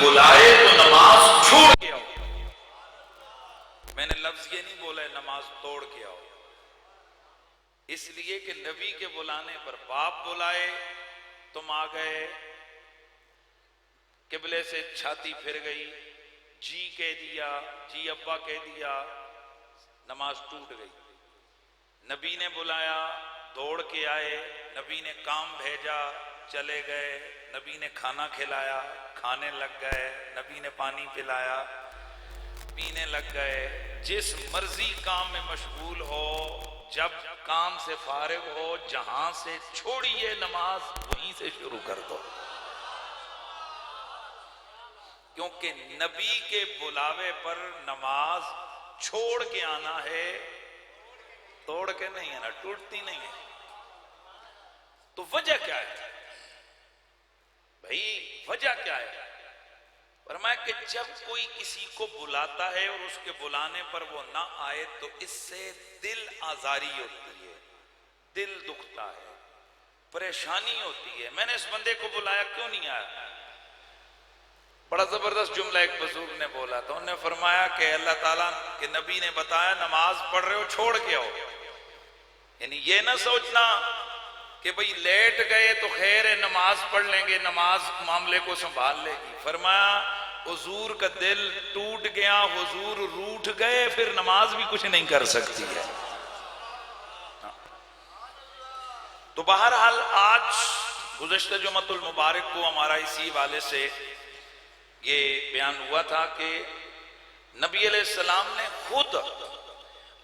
बुलाए तो नमाज छोड़ के आओ। मैंने लफ्ज ये नहीं बोला है नमाज तोड़ के आओ, इसलिए कि नबी के बुलाने पर बाप बुलाए, तुम आ गए, किबले से छाती फिर गई, जी कह दिया, जी अब्बा कह दिया, नमाज टूट गई। नबी ने बुलाया, दौड़ के आए, नबी ने काम भेजा, चले गए, नबी ने खाना खिलाया, खाने लग गए, नबी ने पानी पिलाया, पीने लग गए। जिस मर्जी काम में मशगूल हो, जब काम से फारिग हो, जहां से छोड़िए नमाज वहीं से शुरू कर दो, क्योंकि नबी के बुलावे पर नमाज छोड़ के आना है, तोड़ के नहीं है ना, टूटती नहीं है। तो वजह क्या है भाई, वजह क्या है? फरमाया कि जब कोई किसी को बुलाता है और उसके बुलाने पर वो ना आए तो इससे दिल आजारी होती है, दिल दुखता है, परेशानी होती है। मैंने इस बंदे को बुलाया, क्यों नहीं आया? बड़ा जबरदस्त जुमला एक बुजुर्ग ने बोला था, उन्होंने फरमाया कि अल्लाह ताला के नबी ने बताया नमाज पढ़ रहे हो छोड़ के आओ। यानी ये ना सोचना कि भाई लेट गए तो खैर है, नमाज पढ़ लेंगे, नमाज मामले को संभाल लेगी। फरमाया हुजूर का दिल टूट गया, हुजूर रूठ गए, फिर नमाज भी कुछ नहीं कर सकती है। तो बहरहाल आज गुज़श्ता जुमातुल मुबारक को हमारा इसी वाले से ये बयान हुआ था कि नबी अलैहिस्सलाम ने खुद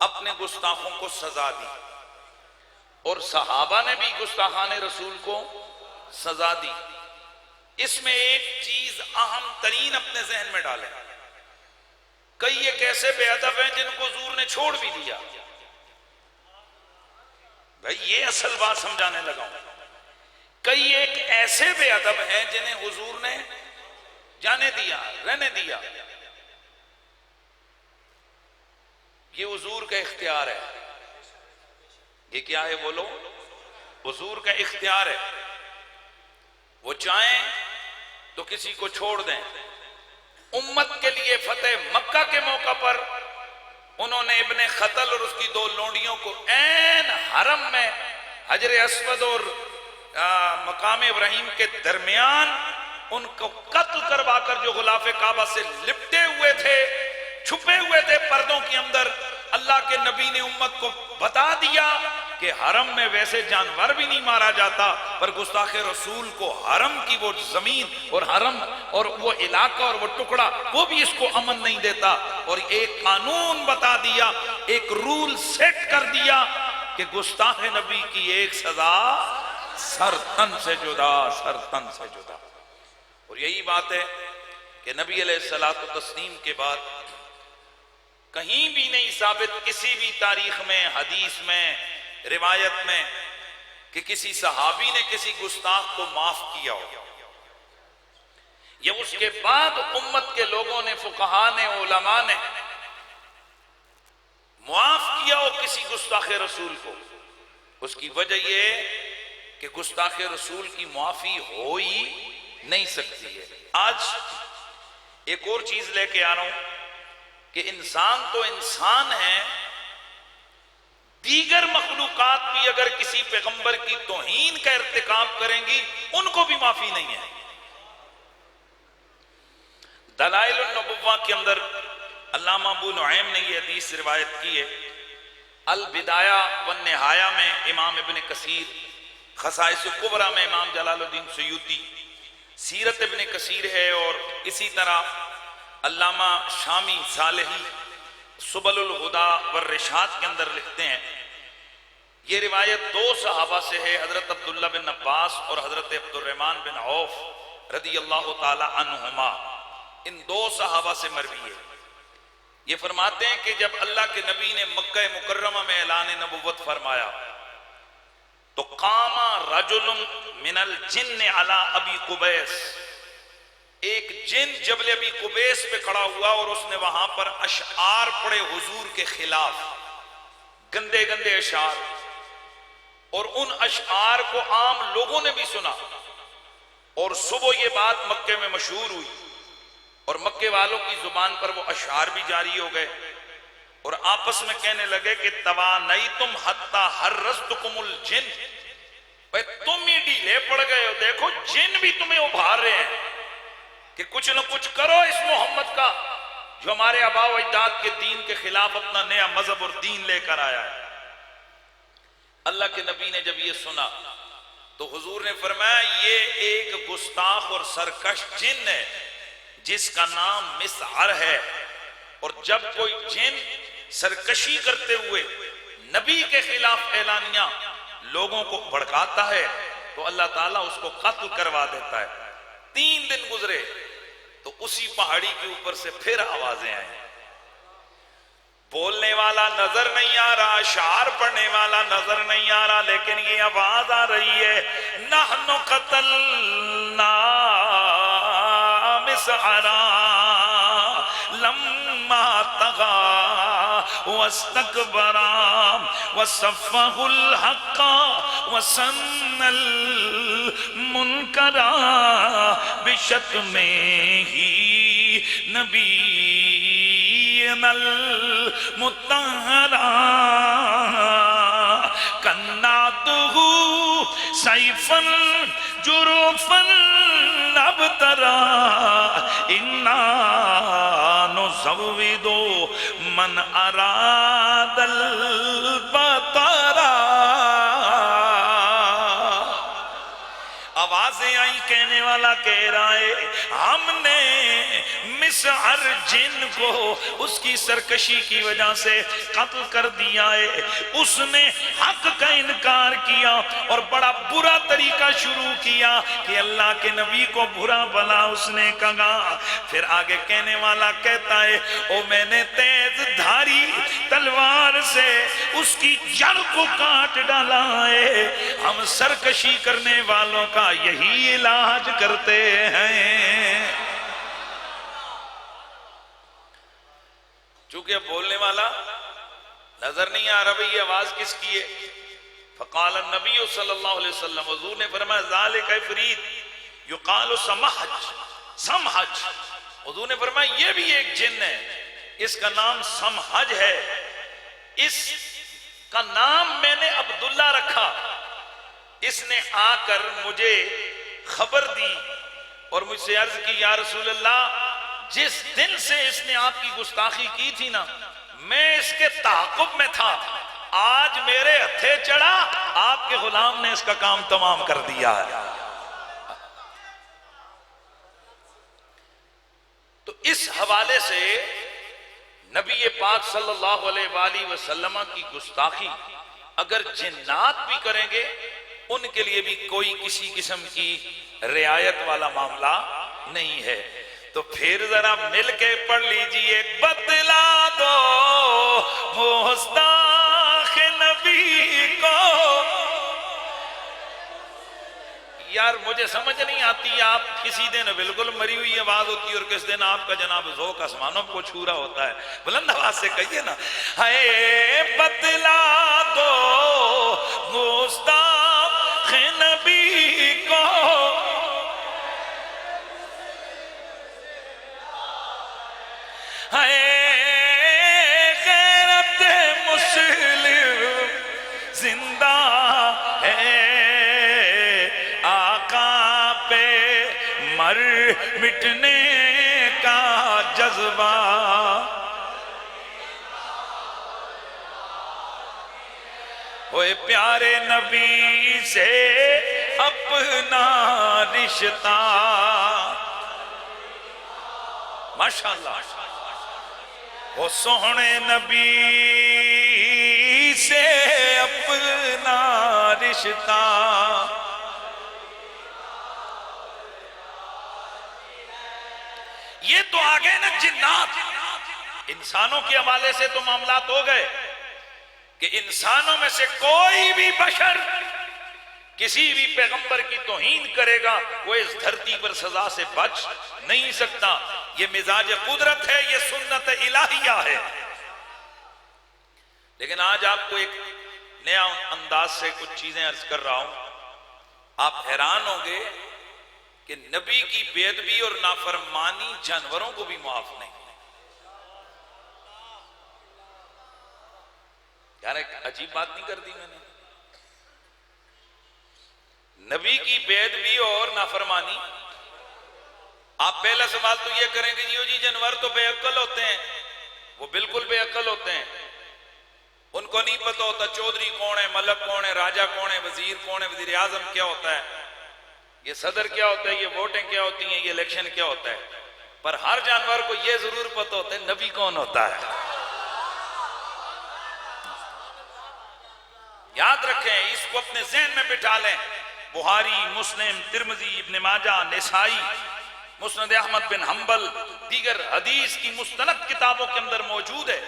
अपने गुस्ताखों को सजा दी और सहाबा ने भी गुस्ताखान रसूल को सजा दी। इसमें एक चीज अहम तरीन अपने जहन में डालें, कई एक ऐसे बेअदब हैं जिनको हुजूर ने छोड़ भी दिया। भाई ये असल बात समझाने लगा हूं। कई एक ऐसे बेअदब हैं जिन्हें हुजूर ने जाने दिया, रहने दिया। ये हुजूर का इख्तियार है। ये क्या है बोलो? हुजूर का इख्तियार है। वो चाहें तो किसी को छोड़ दें। उम्मत के लिए फतेह मक्का के मौका पर उन्होंने इब्ने खतल और उसकी दो लोंडियों को ऐन हरम में हजर अस्वद और मकाम इब्राहिम के दरमियान उनको कत्ल करवाकर, जो गुलाफे काबा से लिपटे हुए थे, छुपे हुए थे पर्दों के अंदर, अल्लाह के नबी ने उम्मत को बता दिया कि हरम में वैसे जानवर भी नहीं मारा जाता, पर गुस्ताखे रसूल को हरम की वो जमीन और हरम और वो इलाका और वो टुकड़ा वो भी इसको अमन नहीं देता। और एक कानून बता दिया, एक रूल सेट कर दिया कि गुस्ताखे नबी की एक सजा सर तन से जुदा, सर तन से जुदा। और यही बात है कि नबी अलैहिस्सलातु तस्लीम के बाद कहीं भी नहीं साबित किसी भी तारीख में, हदीस में, रिवायत में कि किसी सहाबी ने किसी गुस्ताख को माफ किया हो। ये उसके बाद उम्मत के लोगों ने, फुकहा ने, उलमा ने माफ किया हो किसी गुस्ताखे रसूल को। उसकी वजह यह कि गुस्ताखे रसूल की माफी हो ही नहीं सकती है। आज एक और चीज लेके आ रहा हूं कि इंसान तो इंसान है, दीगर मखलूकात भी अगर किसी पैगंबर की तौहीन का इर्तिकाब करेंगी उनको भी माफी नहीं है। दलाइलुन नबुव्वा के अंदर अल्लामा अबू नुऐम ने यह हदीस रिवायत की है। अल बिदाया व निहाया में इमाम इब्ने कसीर, खसाइस कुबरा में इमाम जलालुद्दीन सयूती, सीरत इब्ने कसीर है। और इसी तरह अल्लामा शामी सालेही सुबलुल हुदा व रिशाद के अंदर लिखते हैं, ये रिवायत दो सहाबा से है, हजरत अब्दुल्ला बिन अब्बास और हजरत अब्दुर्रहमान बिन औफ रदी अल्लाह ताला अन्हुमा। इन दो सहाबा से मरवी है। ये फरमाते हैं कि जब अल्लाह के नबी ने मक्का मुकर्रमा में ऐलान नबुव्वत फरमाया तो कामा रजुलुम मिनल जिन्न अला अबी कुबैस, एक जिन जबल अबी कुबैस पे खड़ा हुआ और उसने वहां पर अशआर पढ़े हुजूर के खिलाफ, गंदे गंदे अशआर। और उन अशआर को आम लोगों ने भी सुना और सुबह ये बात मक्के में मशहूर हुई और मक्के वालों की जुबान पर वो अशार भी जारी हो गए और आपस में कहने लगे कि तवानई तुम हत्ता हर रस्तुकुमुल जिन, भाई तुम ही ढीले पड़ गए हो, देखो जिन भी तुम्हें उभार रहे हैं कि कुछ न कुछ करो इस मोहम्मद का जो हमारे आबाओ अजदाद के दीन के खिलाफ अपना नया मजहब और दीन लेकर आया है। अल्लाह के नबी ने जब ये सुना तो हुजूर ने फरमाया ये एक गुस्ताख और सरकश जिन है जिसका नाम मिसअर है, और जब कोई जिन सरकशी करते हुए नबी के खिलाफ ऐलानिया लोगों को भड़काता है तो अल्लाह ताला उसको कत्ल करवा देता है। 3 दिन गुजरे तो उसी पहाड़ी के ऊपर से फिर आवाजें आई, बोलने वाला नजर नहीं आ रहा, शार पढ़ने वाला नजर नहीं आ रहा, लेकिन ये आवाज आ रही है, नहनु कतलना मिसअरा लम्मा तगा वस्तकबरा वसफ़हुल हक़्क़ा वसन्नल मुनकरा बिशत में ही नबी नल मुत्तहरा कन्नातुहु सैफन जुरूफन अबतरा इन्ना नुज़व्विदु मन अरादल बतरा। आवाजें आई, कहने वाला कह रहा है हमने मिसअर जिन को उसकी सरकशी की वजह से कत्ल कर दिया है, उसने हक का इनकार किया और बड़ा बुरा तरीका शुरू किया कि अल्लाह के नबी को बुरा भला उसने कहा। फिर आगे कहने वाला कहता है ओ मैंने तेज धारी तलवार से उसकी जड़ को काट डाला है, हम सरकशी करने वालों का यही इलाज करते हैं। चूंकि अब बोलने वाला नजर नहीं आ रहा भाई ये आवाज किसकी है। फ़क़ाल नबी सल्लल्लाहु अलैहि वसल्लम, हुज़ूर ने फरमाया ज़ालिका इफ़रीत युक़ालु समहज समहज। हुज़ूर ने फरमाया ये भी एक जिन्न है, इसका नाम समहज है, इसका नाम मैंने अब्दुल्ला रखा। इसने आकर मुझे खबर दी और मुझसे अर्ज की या रसूल अल्लाह जिस दिन से इसने आपकी गुस्ताखी की थी ना मैं इसके ताक़ुब में था, आज मेरे हथे चढ़ा, आपके गुलाम ने इसका काम तमाम कर दिया है। तो इस हवाले से नबी पाक सल्लल्लाहु अलैहि वसल्लम की गुस्ताखी अगर जिन्नात भी करेंगे उनके लिए भी कोई किसी किस्म की रियायत वाला मामला नहीं है। तो फिर जरा मिलके पढ़ लीजिए, बतला दो मुस्ताख नबी को। यार मुझे समझ नहीं आती, आप किसी दिन बिल्कुल मरी हुई आवाज होती है और किस दिन आपका जनाब ज़ौक़ आसमानों को छू रहा होता है। बुलंद आवाज से कहिए ना, है बतला दो मुस्ताख नबी को है गैरत मुस्लिम जिंदा है, आका पे मर मिटने का जज्बा। ओए प्यारे नबी से अपना रिश्ता, माशाअल्लाह वो सोहने नबी से अपना रिश्ता। ये तो आ गए ना जिन्नात। इंसानों के हवाले से तो मामलात हो गए कि इंसानों में से कोई भी बशर किसी भी पैगंबर की तौहीन करेगा वो इस धरती पर सजा से बच नहीं सकता। ये मिजाज कुदरत है, ये सुन्नत इलाहिया है। लेकिन आज आपको एक नया अंदाज से कुछ चीजें अर्ज कर रहा हूं, आप हैरान होंगे कि नबी की बेअदबी और नाफरमानी जानवरों को भी माफ नहीं। यार एक अजीब बात नहीं कर दी मैंने। नबी की बेअदबी और नाफरमानी, आप पहला सवाल तो ये करेंगे जी जानवर तो बेअक्ल होते हैं। वो बिल्कुल बेअक्ल होते हैं, उनको नहीं पता होता चौधरी कौन है, मलक कौन है, राजा कौन है, वजीर कौन है, वजीर आजम क्या होता है, ये सदर क्या होता है, ये वोटें क्या होती हैं, ये इलेक्शन क्या होता है। पर हर जानवर को यह जरूर पता होता है नबी कौन होता है। याद रखें, इसको अपने ज़हन में बिठा लें। बुहारी, मुस्लिम, तिरमिज़ी, इब्न माजा, निसाई, मुस्नद अहमद बिन हंबल, दीगर हदीस की मुस्तनद किताबों के अंदर मौजूद है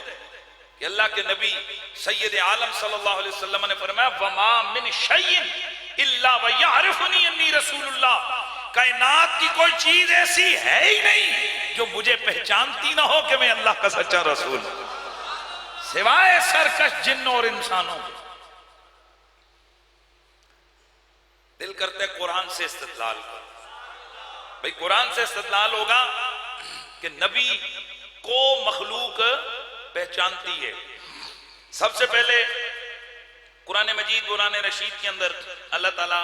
कि अल्लाह के नबी सैयद आलम सल्लल्लाहु अलैहि वसल्लम ने फरमाया, वमा मिन शैइन इल्ला व यअरिफुनी अन्नी रसूलुल्लाह। कायनात की कोई चीज ऐसी है ही नहीं जो मुझे पहचानती ना हो कि मैं अल्लाह का सच्चा रसूल हूं, सिवाय सरकश जिन्नों और इंसानों के। दिल करते कुरान से इस्तिदलाल करो। भाई कुरान से इस्तिदलाल होगा कि नबी को मखलूक पहचानती है। सबसे पहले कुरान मजीद कुरान रशीद के अंदर अल्लाह ताला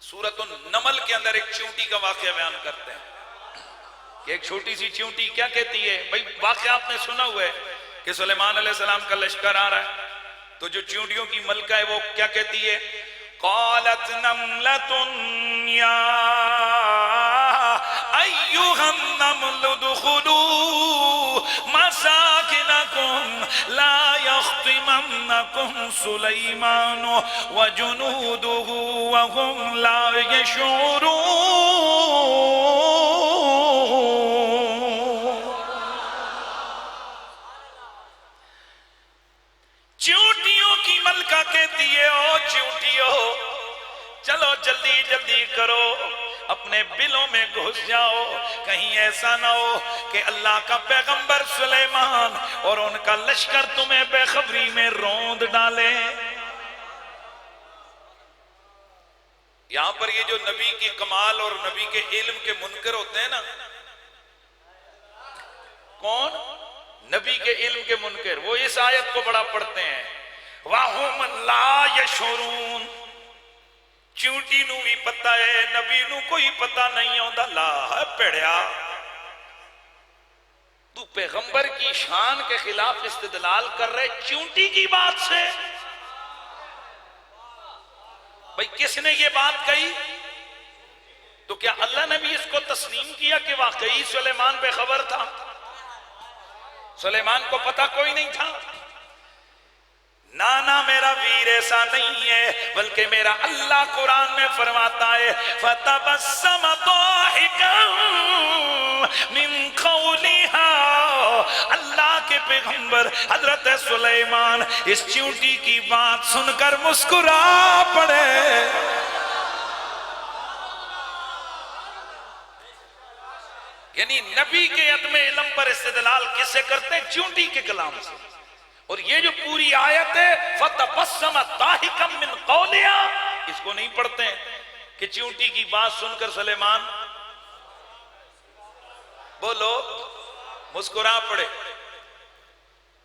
सूरतुन नमल के अंदर एक चींटी का वाकया बयान करते हैं कि एक छोटी सी चींटी क्या कहती है। भाई वाकया आपने सुना हुआ है कि सुलेमान अलैहिस्सलाम का लश्कर आ रहा है, तो जो चींटियों की मलका है वो क्या कहती है, क़ालत नमलतुन या अय्युहन नमलु दुखुलू मसाकिनकुम ला यख्तिमन्नकुम सुलैमान व जुनूदुहु व हुम ला यशऊरून। चींटियों की मलका कहती है, ओ चींटियों चलो जल्दी जल्दी करो, अपने बिलों में घुस जाओ, कहीं ऐसा ना हो कि अल्लाह का पैगंबर सुलेमान और उनका लश्कर तुम्हें बेखबरी में रौंद डाले। यहां पर ये जो नबी की कमाल और नबी के इल्म के मुनकर होते हैं ना, कौन? नबी के इल्म के मुनकर, वो इस आयत को बड़ा पढ़ते हैं, वाहुम ला यशूरून। चींटी नू भी पता है, नबी नू कोई पता नहीं होता। ला है पेड़िया, तू पैगंबर की शान के खिलाफ इस्तिदलाल कर रहे चींटी की बात से। भाई किसने ये बात कही? तो क्या अल्लाह ने भी इसको तस्लीम किया कि वाकई सुलेमान बेखबर था? सुलेमान को पता कोई नहीं था? ना ना मेरा वीर ऐसा नहीं है, बल्कि मेरा अल्लाह कुरान में फरमाता है, फतबस्सम दाहिकन मिन कौलिहा। अल्लाह के पैगंबर हजरत सुलेमान इस चींटी की बात सुनकर मुस्कुरा पड़े। यानी नबी के अदम इल्म पर इस्तिदलाल किससे करते हैं? चींटी के कलाम से। और ये जो पूरी आयत है फतबस्सम दाहिकम मिन कौलिहा, इसको नहीं पढ़ते हैं कि चींटी की बात सुनकर सुलेमान बोलो मुस्कुरा पड़े।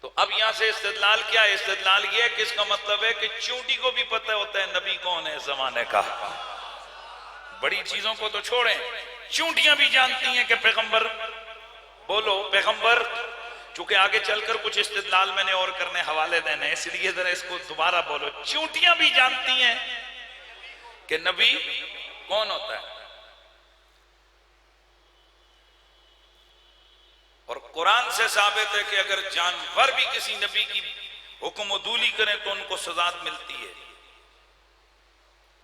तो अब यहां से इस्तिदलाल क्या है? इस्तिदलाल ये है कि इसका मतलब है कि चींटी को भी पता होता है नबी कौन है जमाने का। बड़ी चीजों को तो छोड़ें, चींटियां भी जानती हैं कि पैगंबर, बोलो पैगंबर। चूंकि आगे चलकर कुछ इस्तिदलाल मैंने और करने हवाले देने, इसलिए जरा इसको दोबारा बोलो। चींटियां भी जानती हैं कि नबी कौन होता है। और कुरान से साबित है कि अगर जानवर भी किसी नबी की हुक्म अदूली करें तो उनको सजा मिलती है।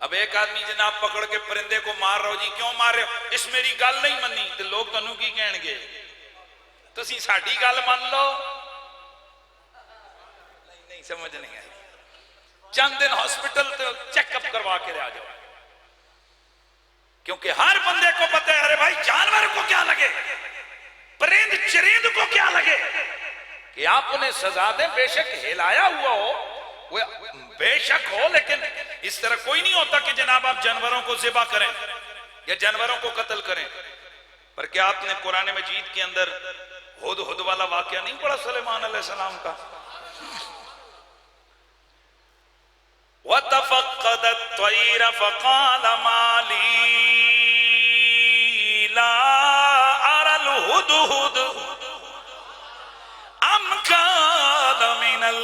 अब एक आदमी जनाब पकड़ के परिंदे को मार रहे हो, जी क्यों मार रहे हो? इस मेरी गल नहीं मनी, तो लोग तनु की कहणगे, तुसी साडी गल मान लो। नहीं समझ नहीं आई। चंद दिन हॉस्पिटल तो चेकअप करवा के आ जाओ, क्योंकि हर बंदे को पता है, अरे भाई जानवर को क्या लगे, परिंद चरिंद को क्या लगे कि आप उन्हें सजा दें। बेशक हिलाया हुआ हो, वो बेशक हो, लेकिन इस तरह कोई नहीं होता कि जनाब आप जानवरों को ज़िबा करें। या जानवरों को कत्ल करें। पर क्या आपने कुरान मजीद के अंदर हुद हुद वाला वाकया नहीं पढ़ा सुलेमान अलैहिस्सलाम का? वतफक्कद अत-तय्र फक़ाल मा ली ला अरल हुदहुद अम कान मिनल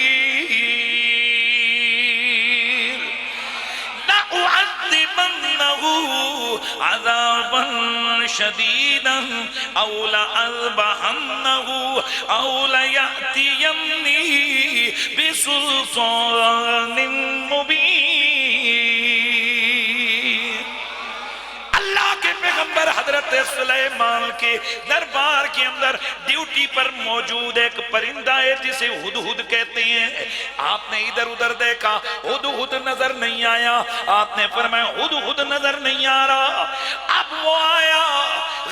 ग़ाइबीन लउअज़्ज़िबन्नहु अज़ाबन शदीदन औ लअज़बहन्नहु औ लयअतियन्नी बिसुल्तानिन मुबीन। अल्लाह के पैगंबर हजरत सुलेमान के दरबार के अंदर ड्यूटी पर मौजूद एक परिंदा है जिसे हुदहुद कहते हैं। आपने इधर उधर देखा, हुदहुद नजर नहीं आया। आपने फरमाया हुदहुद नजर नहीं आ रहा। अब वो आया,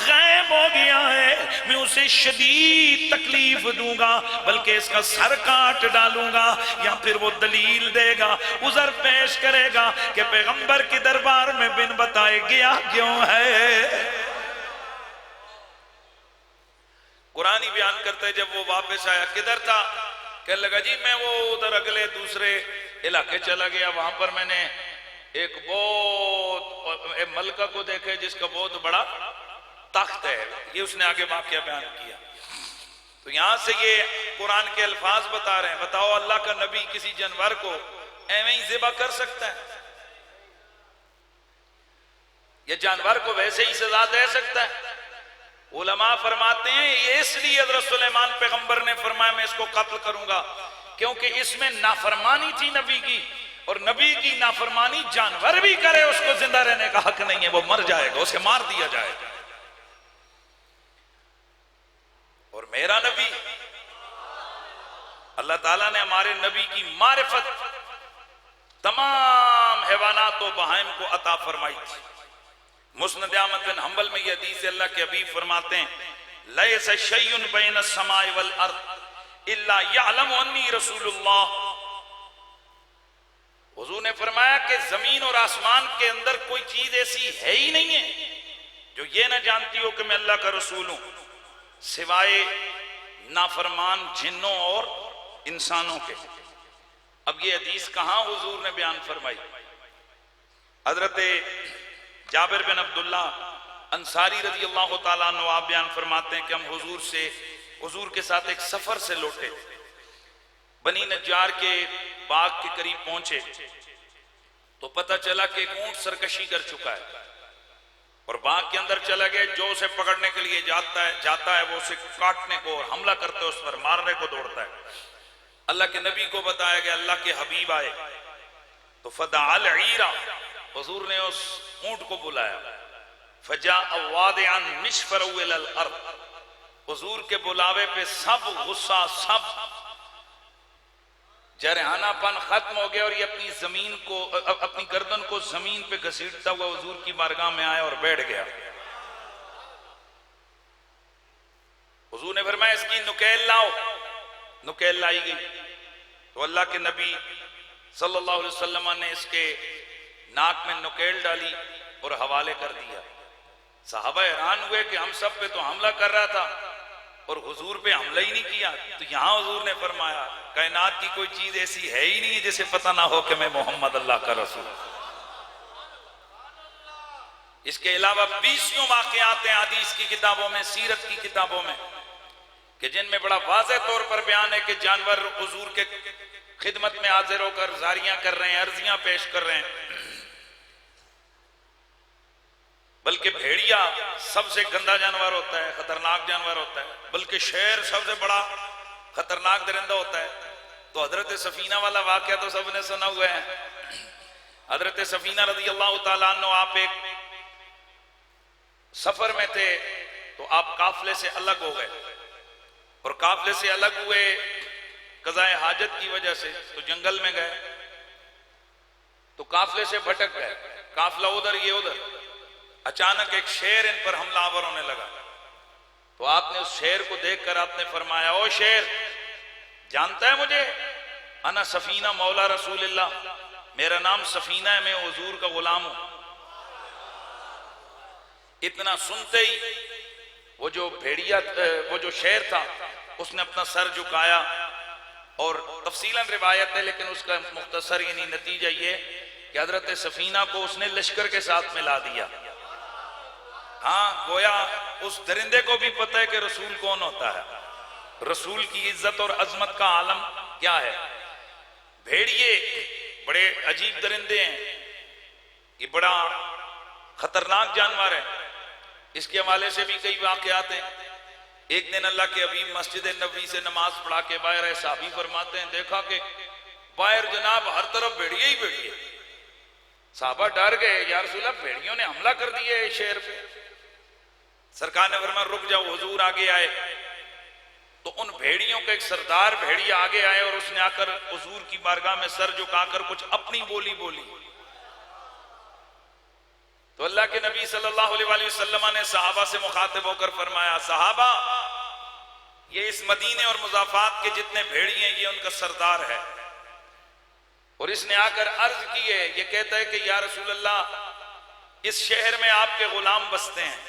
गायब हो गया है, मैं उसे शदीद तकलीफ दूंगा, बल्कि इसका सर काट डालूंगा, या फिर वो दलील देगा, उज़र पेश करेगा कि पैगंबर के दरबार में बिन बताए गया क्यों है। कुरानी बयान करते जब वो वापस आया, किधर था? कहने लगा जी मैं वो उधर अगले दूसरे इलाके चला गया, वहां पर मैंने एक बहुत मलका को देखे जिसका बहुत बड़ा तख्त है। ये उसने आगे वाकया बयान किया। तो यहां से ये कुरान के अल्फाज बता रहे हैं, बताओ अल्लाह का नबी किसी जानवर को एवं ही ज़िबा कर सकता है? ये जानवर को वैसे ही सजा दे सकता है? उलमा फरमाते हैं ये इसलिए हज़रत सुलेमान पैगंबर ने फरमाया मैं इसको कत्ल करूंगा, क्योंकि इसमें नाफरमानी थी नबी की, और नबी की नाफरमानी जानवर भी करे उसको जिंदा रहने का हक नहीं है, वो मर जाएगा, उसे मार दिया जाएगा। और मेरा नबी, अल्लाह ताला ने हमारे नबी की मारिफत तमाम हैवानात व बहाइम को अता फरमाई थी। मुस्नद अहमद बिन हंबल में यह हदीस अल्लाह के हबीब फरमाते हैं लैसा शैउन बैन अस्समाइ वल अर्द इल्ला यअलमु अन्नी रसूलुल्लाह। हुजूर ने फरमाया कि जमीन और आसमान के अंदर कोई चीज ऐसी है ही नहीं है जो ये ना जानती हो कि मैं अल्लाह का रसूल हूं, सिवाय नाफरमान जिन्नों और इंसानों के। अब ये हदीस कहां हुजूर ने बयान फरमाई? हजरत जाबिर बिन अब्दुल्ला अंसारी रजी अल्लाह तआला अन्हु आप बयान फरमाते हैं कि हम हुजूर के साथ एक सफर से लौटे, बनी नज्जार के बाग के करीब पहुंचे तो पता चला कि एक ऊंट सरकशी कर चुका है और बाग के अंदर चला गया। जो उसे पकड़ने के लिए जाता है वो उसे काटने को और हमला करते उस पर मारने को दौड़ता है। अल्लाह के नबी को बताया गया, अल्लाह के हबीब आए तो फदाअल ईरा, हुजूर ने उस ऊंट को बुलाया। फजा वादिअन मिशफर इलल अर्द, हुजूर के बुलावे पे सब गुस्सा, सब जरहानापन खत्म हो गया और ये अपनी जमीन को, अपनी गर्दन को जमीन पे घसीटता हुआ हुजूर की बारगाह में आया और बैठ गया। हुजूर ने फरमाया इसकी नुकेल लाओ। नुकेल लाई गई तो अल्लाह के नबी सल्लल्लाहु अलैहि वसल्लम ने इसके नाक में नुकेल डाली और हवाले कर दिया। साहबा हैरान हुए कि हम सब पे तो हमला कर रहा था और हुजूर पे हमला ही नहीं किया। तो यहां हुजूर ने फरमाया कायनात की कोई चीज ऐसी है ही नहीं जिसे पता ना हो कि मैं मोहम्मद अल्लाह का रसूल। इसके अलावा 20 वाकयात हैं हदीस की किताबों में, सीरत की किताबों में, कि जिनमें बड़ा वाज़ेह तौर पर बयान है कि जानवर हुजूर के खिदमत में हाजिर होकर जारियां कर रहे हैं, अर्जियां पेश कर रहे हैं। बल्कि भेड़िया सबसे गंदा जानवर होता है, खतरनाक जानवर होता है, बल्कि शेर सबसे बड़ा खतरनाक दरिंदा होता है। तो हजरत सफीना वाला वाकया तो सबने सुना हुआ है। हजरत सफीना रज़ी अल्लाह तआला अन्हु आप एक सफर में थे तो आप काफले से अलग हो गए और काफले से अलग हुए कज़ाए हाजत की वजह से, तो जंगल में गए तो काफले से भटक गए, काफला उधर ये उधर। अचानक एक शेर इन पर हमलावर होने लगा तो आपने उस शेर को देखकर आपने फरमाया, ओ शेर जानता है मुझे? अना सफीना मौला रसूलिल्लाह, मेरा नाम सफीना है, मैं हुजूर का गुलाम हूं। इतना सुनते ही वो जो भेड़िया, वो जो शेर था, उसने अपना सर झुकाया। और तफसीलन रिवायत है, लेकिन उसका मुख्तसर यानी नतीजा ये कि हजरत सफीना को उसने लश्कर के साथ मिला दिया। हाँ, गोया उस दरिंदे को भी पता है कि रसूल कौन होता है, रसूल की इज्जत और अजमत का आलम क्या है। भेड़िए बड़े अजीब दरिंदे हैं, ये बड़ा खतरनाक जानवर है। इसके हवाले से भी कई वाकयात हैं। एक दिन अल्लाह के हबीब मस्जिद नबी से नमाज पढ़ा के बाहर है, साहबी फरमाते हैं देखा कि बाहर जनाब हर तरफ भेड़िए ही भेड़िए। साहबा डर गए, या रसूल अल्लाह भेड़ियों ने हमला कर दिया है शेर पे। सरकार ने फरमाया रुक जाओ, हुजूर आगे आए तो उन भेड़ियों का एक सरदार भेड़िया आगे आए और उसने आकर हुजूर की बारगाह में सर झुकाकर कुछ अपनी बोली बोली। तो अल्लाह के नबी सल्लल्लाहु अलैहि वसल्लम ने सहाबा से मुखातिब होकर फरमाया, सहाबा ये इस मदीने और मुजाफात के जितने भेड़िए हैं ये उनका सरदार है। और इसने आकर अर्ज की है, ये कहता है कि या रसूल अल्लाह इस शहर में आपके गुलाम बसते हैं,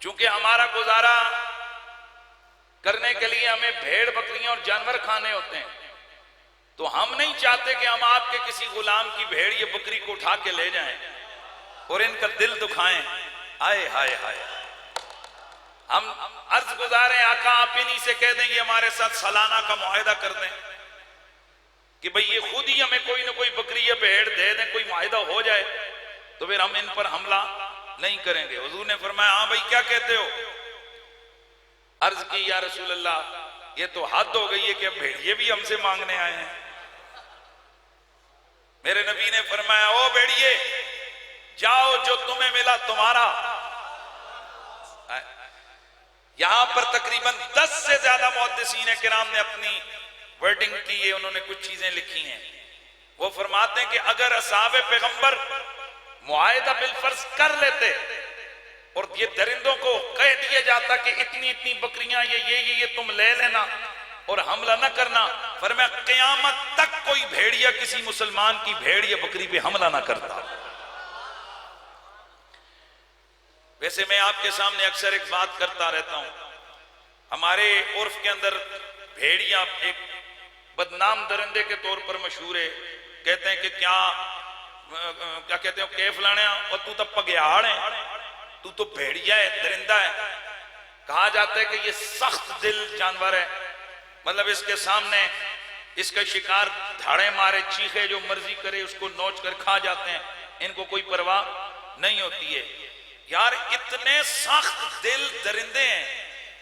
चूंकि हमारा गुजारा करने के लिए हमें भेड़ बकरियां और जानवर खाने होते हैं, तो हम नहीं चाहते कि हम आपके किसी गुलाम की भेड़ या बकरी को उठा के ले जाएं और इनका दिल दुखाएं। आए हाय हाय, हम अर्ज गुजारें आका आप इन्हीं से कह देंगे हमारे साथ सालाना का मुआहिदा कर दें कि भाई ये खुद ही हमें कोई ना कोई बकरी या भेड़ दे दें, कोई मुआहिदा हो जाए तो फिर हम इन पर हमला नहीं करेंगे। हुजूर ने फरमाया हाँ भाई क्या कहते हो। अर्ज की या रसूल अल्लाह ये तो हद हो गई है कि अब भेड़िए भी हमसे मांगने आए हैं। मेरे नबी ने फरमाया ओ भेड़िए जाओ, जो तुम्हें मिला तुम्हारा। यहां पर तकरीबन 10 से ज्यादा मुहद्दिसीन किराम ने अपनी वर्डिंग की है, उन्होंने कुछ चीजें लिखी हैं। वो फरमाते हैं कि अगर असहाबे पैगंबर मुआहिदा बिलफर्ज कर लेते और ये दरिंदों को कह दिया जाता कि इतनी इतनी बकरियां ये तुम ले लेना और हमला न करना, फरमाया क़यामत तक कोई भेड़िया किसी मुसलमान की भेड़ या बकरी पे हमला ना करता। वैसे मैं आपके सामने अक्सर एक बात करता रहता हूं, हमारे उर्फ के अंदर भेड़िया एक बदनाम दरिंदे के तौर पर मशहूर है। कहते हैं कि क्या कहते हो के फलाने, और तू तो पगयाड़ है, तू तो भेड़िया है, दरिंदा है। कहा जाता है कि ये सख्त दिल जानवर है, मतलब इसके सामने इसका शिकार धाड़े मारे चीखे जो मर्जी करे उसको नोच कर खा जाते हैं, इनको कोई परवाह नहीं होती है। यार इतने सख्त दिल दरिंदे हैं,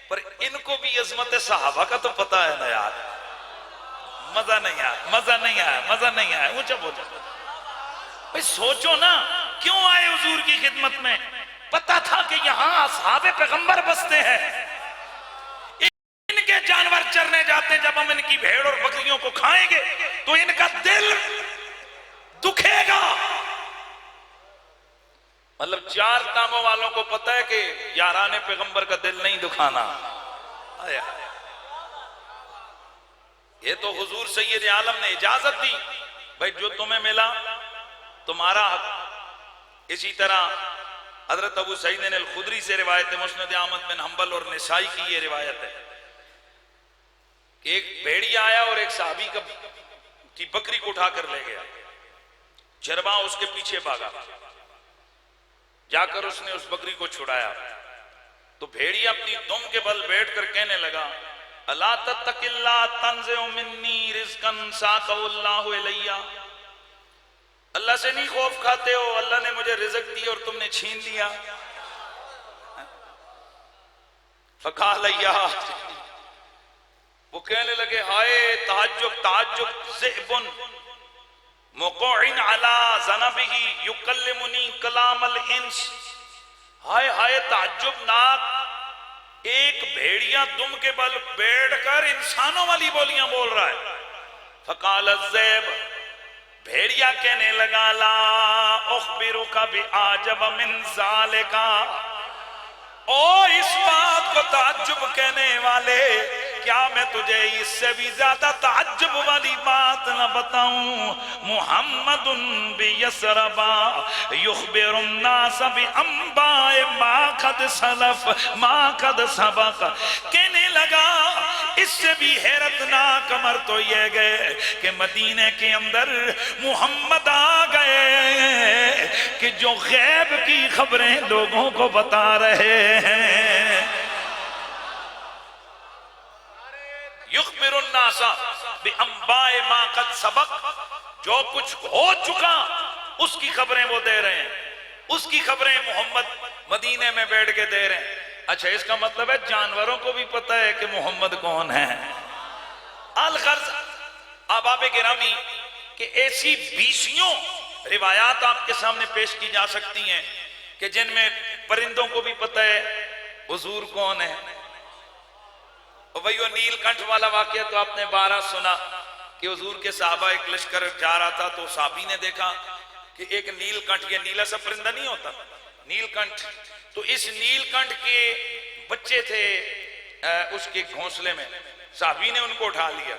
पर इनको भी अजमत सहाबा का तो पता है ना यार। मजा नहीं आया, मजा नहीं आया, मजा नहीं आया। ऊंचा बोलो भाई, सोचो ना क्यों आए हुजूर की खिदमत में। पता था कि यहां असहाबे पैगंबर बसते हैं, इनके जानवर चरने जाते, जब हम इनकी भेड़ और बकरियों को खाएंगे तो इनका दिल दुखेगा। मतलब 4 टांगों वालों को पता है कि याराने पैगंबर का दिल नहीं दुखाना। ये तो हुजूर सैयद आलम ने इजाजत दी, भाई जो तुम्हें मिला तुम्हारा हक। इसी तरह हजरत अबू सईद अल खुदरी से रिवायत है, मुस्नद अहमद बिन हंबल और निसाई की ये रिवायत है कि एक भेड़िया आया और एक साहबी की बकरी को उठाकर ले गया। जरबा उसके पीछे भागा, जाकर उसने उस बकरी को छुड़ाया तो भेड़िया अपनी दुम के बल बैठकर कहने लगा, अला तत्तकिल्ला तंज़िउ मिन्नी रिज़्क़न साक़हुल्लाहु इलैया, अल्लाह से नहीं खौफ खाते हो, अल्लाह ने मुझे रिज़्क़ दी और तुमने छीन लिया। फ़क़ाल या, वो कहने लगे हाय ताज्जुब ताज्जुब, ज़िअबुन मुक़अइन अला ज़नबिही युकल्लिमुनी कलामल इंस। हाय हाय ताज्जुब नाक, एक भेड़िया दुम के बल बैठकर इंसानों वाली बोलियां बोल रहा है। फ़क़ाल ज़ैब, भेड़िया कहने लगा ला उख़बिरुका बिआजब मिन ज़ालिका, ओ इस बात को ताज्जुब कहने वाले क्या मैं तुझे इससे भी ज्यादा ताज्जुब वाली बात न बताऊं? मुहम्मदुन बियसरबा युखबिरुन नास बिअंबाए मा कद सलफ मा कद सबक। कहने लगा इससे भी हैरतनाक अमर तो यह गए कि मदीने के अंदर मुहम्मद आ गए कि जो गैब की खबरें लोगों को बता रहे हैं। युखबिरुन नासा बिअंबाए मा कद सबक, जो कुछ हो चुका उसकी खबरें वो दे रहे हैं, उसकी खबरें मोहम्मद मदीने में बैठ के दे रहे हैं। अच्छा, इसका मतलब है जानवरों को भी पता है कि मोहम्मद कौन है। अल गर्ज अहबाब गिरामी कि ऐसी बीसियों रिवायात आपके सामने पेश की जा सकती हैं कि जिनमें परिंदों को भी पता है हुजूर कौन है। और भाई वो नीलकंठ वाला वाकया तो आपने 12 सुना कि हुजूर के साहबा एक लश्कर जा रहा था तो साहबी ने देखा कि एक नीलकंठ, ये नीला सा परिंदा नहीं होता नीलकंठ, तो इस नीलकंठ के बच्चे थे उसके घोंसले में, साहबी ने उनको उठा लिया।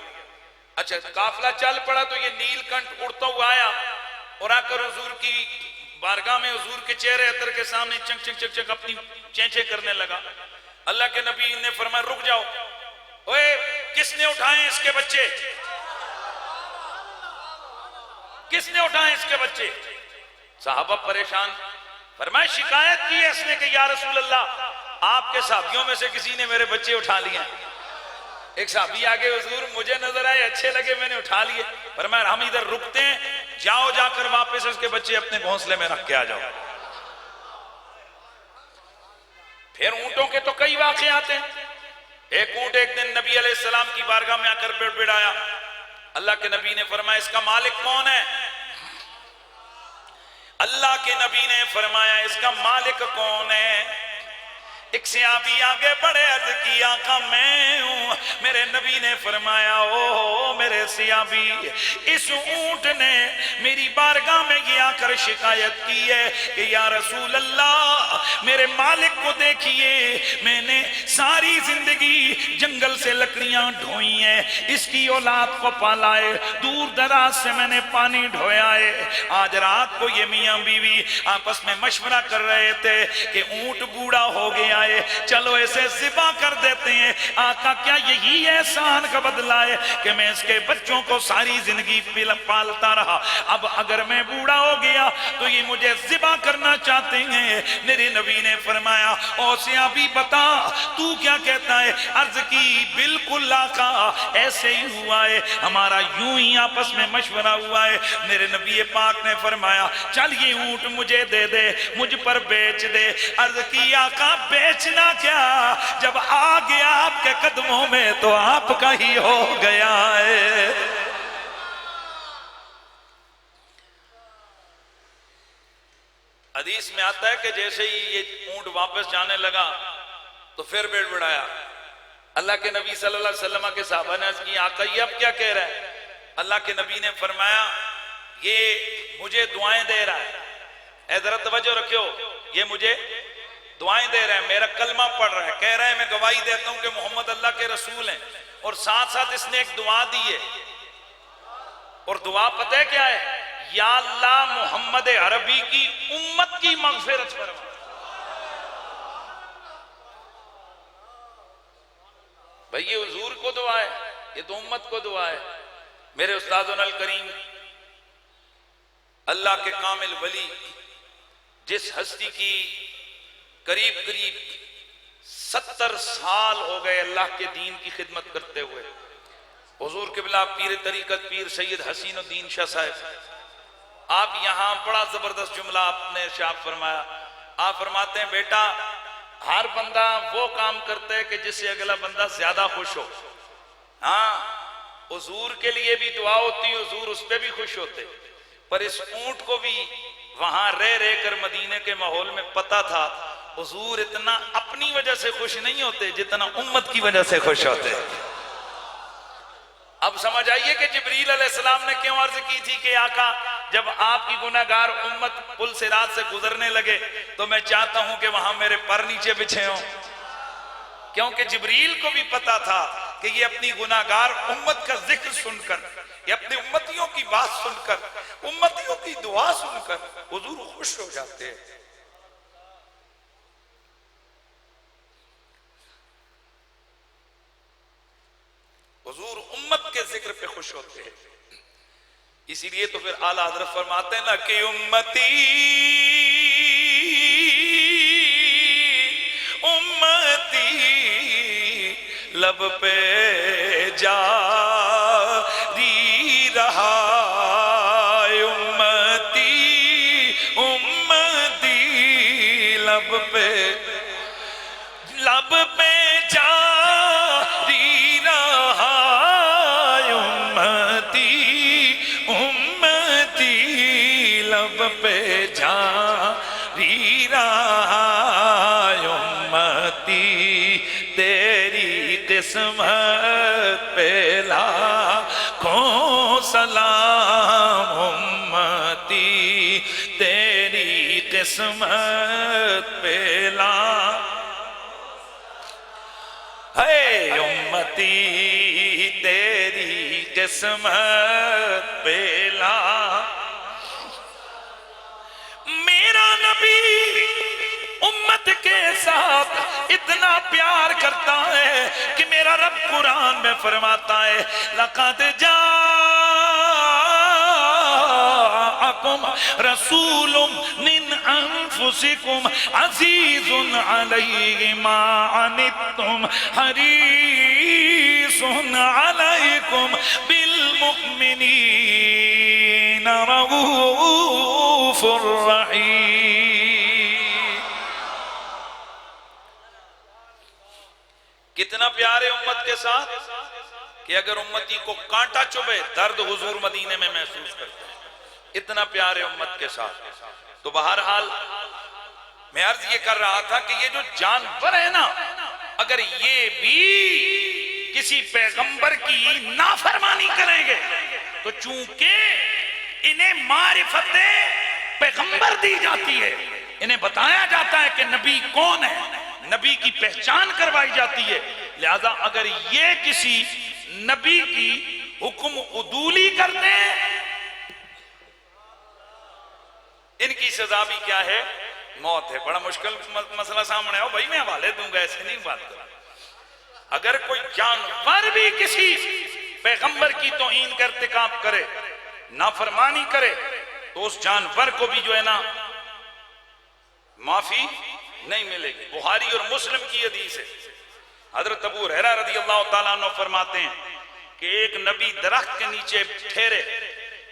अच्छा, काफिला चल पड़ा तो ये नीलकंठ उड़ता हुआ आया और आकर हुजूर की बारगाह में हुजूर के चेहरे अतर के सामने चक चक चक चक अपनी चेंचे करने लगा। अल्लाह के नबी ने फरमाया रुक जाओ, ओए किसने उठाए इसके बच्चे, किसने उठाए इसके बच्चे? साहबा परेशान, फरमाया शिकायत की है इसने कि या रसूल अल्लाह आपके साहबियों में से किसी ने मेरे बच्चे उठा लिए। एक साहबी आगे हुजूर मुझे नजर आए, अच्छे लगे, मैंने उठा लिए। फरमाया हम इधर रुकते हैं, जाओ जाकर वापस उसके बच्चे अपने घोंसले में रख के आ जाओ। फिर ऊंटों के तो कई वाक़े आते हैं। एक ऊंट एक दिन नबी अलैहिस्सलाम की बारगाह में आकर बिड़बिड़ाया। अल्लाह के नबी ने फरमाया इसका मालिक कौन है? अल्लाह के नबी ने फरमाया इसका मालिक कौन है? एक सहाबी आगे बढ़े, अर्ज की आका मैं हूं। मेरे नबी ने फरमाया ओ मेरे सहाबी, इस ऊंट ने मेरी बारगाह में ये आकर शिकायत की है कि या रसूल अल्लाह मेरे मालिक को देखिए, मैंने सारी जिंदगी जंगल से लकड़ियां ढोई हैं, इसकी औलाद को पाला है, दूर दराज से मैंने पानी ढोया है। आज रात को ये मियां बीवी आपस में मशवरा कर रहे थे कि ऊंट बूढ़ा हो गया है, चलो इसे ज़िबा कर देते हैं। आका क्या यही एहसान का बदला है कि मैं इसके बच्चों को सारी जिंदगी पालता रहा, अब अगर मैं बूढ़ा हो गया तो ये मुझे ज़िबा करना चाहते हैं। मेरे नबी ने फरमाया ओ सहाबी बता तू क्या कहता है? अर्ज की बिल्कुल आका ऐसे ही हुआ है, हमारा यूं ही आपस में मशवरा हुआ है। मेरे नबी पाक ने फरमाया चल ये ऊंट मुझे दे दे, मुझ पर बेच दे। अर्ज की आका बेचना क्या, जब आ गया आपके कदमों में तो आपका ही हो गया है। हदीस में आता है कि जैसे ही ये ऊंट वापस जाने लगा तो फिर बिड़बिड़ाया। अल्लाह के नबी सल्लल्लाहु अलैहि वसल्लम के साहबा ने अर्ज़ की आका ये अब क्या कह रहा है? अल्लाह के नबी ने फरमाया ये मुझे दुआएं दे रहा है। ऐ जरा तवज्जो रखियो, ये मुझे दुआएं दे रहा है, मेरा कलमा पढ़ रहा है, कह रहा है मैं गवाही देता हूं कि मोहम्मद अल्लाह के रसूल हैं। और साथ साथ इसने एक दुआ दी है, और दुआ पता है क्या है? या अल्लाह मोहम्मद अरबी की उम्मत की मगफिरत फरमा। भाई ये हुजूर को दुआ है, ये तो उम्मत को दुआ है। मेरे उस्तादुल अल करीम अल्लाह के कामिल वली, जिस हस्ती की करीब करीब 70 साल हो गए अल्लाह के दीन की खिदमत करते हुए, हुजूर किबला पीर तरीकत पीर सैयद हसीनुद्दीन शाह साहब, आप यहाँ बड़ा जबरदस्त जुमला आपने इरशाद फरमाया। आप फरमाते हैं बेटा हर बंदा वो काम करता है कि जिससे अगला बंदा ज्यादा खुश हो। हाँ, हुजूर के लिए भी दुआ होती है, हुजूर उस पर भी खुश होते, पर इस ऊंट को भी वहां रह रह कर मदीने के माहौल में पता था हुजूर इतना अपनी वजह से खुश नहीं होते जितना उम्मत की वजह से खुश होते। अब समझ आइए कि जिब्रील अलैहिस्सलाम ने क्यों अर्ज की थी कि आका जब आपकी गुनाहगार उम्मत पुल सिरात से गुजरने लगे तो मैं चाहता हूं कि वहां मेरे पर नीचे बिछे हों, क्योंकि जिब्रील को भी पता था कि ये अपनी गुनाहगार उम्मत का जिक्र सुनकर, ये अपनी उम्मतियों की बात सुनकर, उम्मतियों की दुआ सुनकर हुजूर खुश हो जाते हैं। हुजूर उम्मत के जिक्र पे खुश होते हैं। इसीलिए तो फिर आला हज़रत फरमाते हैं ना कि उम्मती उम्मती लब पे जारी रहा, उम्मती उम्मती लब पे जारी रहा, उम्मती उम्मती लब पे जारी रहा, उम्मती तेरी किस्मत पे लाखों सलाम, उम्मती तेरी किस्मत पे है, उम्मती तेरी किस्मत पे मेरा नबी उम्मत के साथ इतना प्यार करता है कि मेरा रब कुरान में फरमाता है लक़द जाअकुम रसूलुम मिन अनफुसिकुम अज़ीज़ुन अलैहि मा अनित्तुम हरीसुन अलैकुम बिल मुमिनीना रऊफ़ुर रहीम। कितना प्यार है उम्मत के साथ कि अगर उम्मती को कांटा चुभे दर्द हुजूर मदीने में महसूस करते हैं। इतना प्यार है उम्मत के साथ। तो बहरहाल मैं अर्ज ये कर रहा था कि ये जो जानवर है ना, अगर ये भी किसी पैगंबर की नाफरमानी करेंगे तो चूंकि इन्हें मारिफते पैगंबर दी जाती है, इन्हें बताया जाता है कि नबी कौन है, नबी की पहचान करवाई जाती है, लिहाजा अगर ये किसी नबी की हुक्म उदूली करते हैं इनकी सजा भी क्या है? मौत है। बड़ा मुश्किल मसला सामने आओ भाई, मैं हवाले दूंगा, ऐसे नहीं बात कर। अगर कोई जानवर भी किसी पैगंबर की तौहीन का इर्तिकाब करे, नाफरमानी करे, तो उस जानवर को भी जो है ना माफी नहीं मिलेगी। बुखारी और मुस्लिम की हदीस है। हजरत अबू हुरैरा रज़ियल्लाहु ताला अन्हु फरमाते हैं कि एक नबी दरख्त के नीचे ठहरे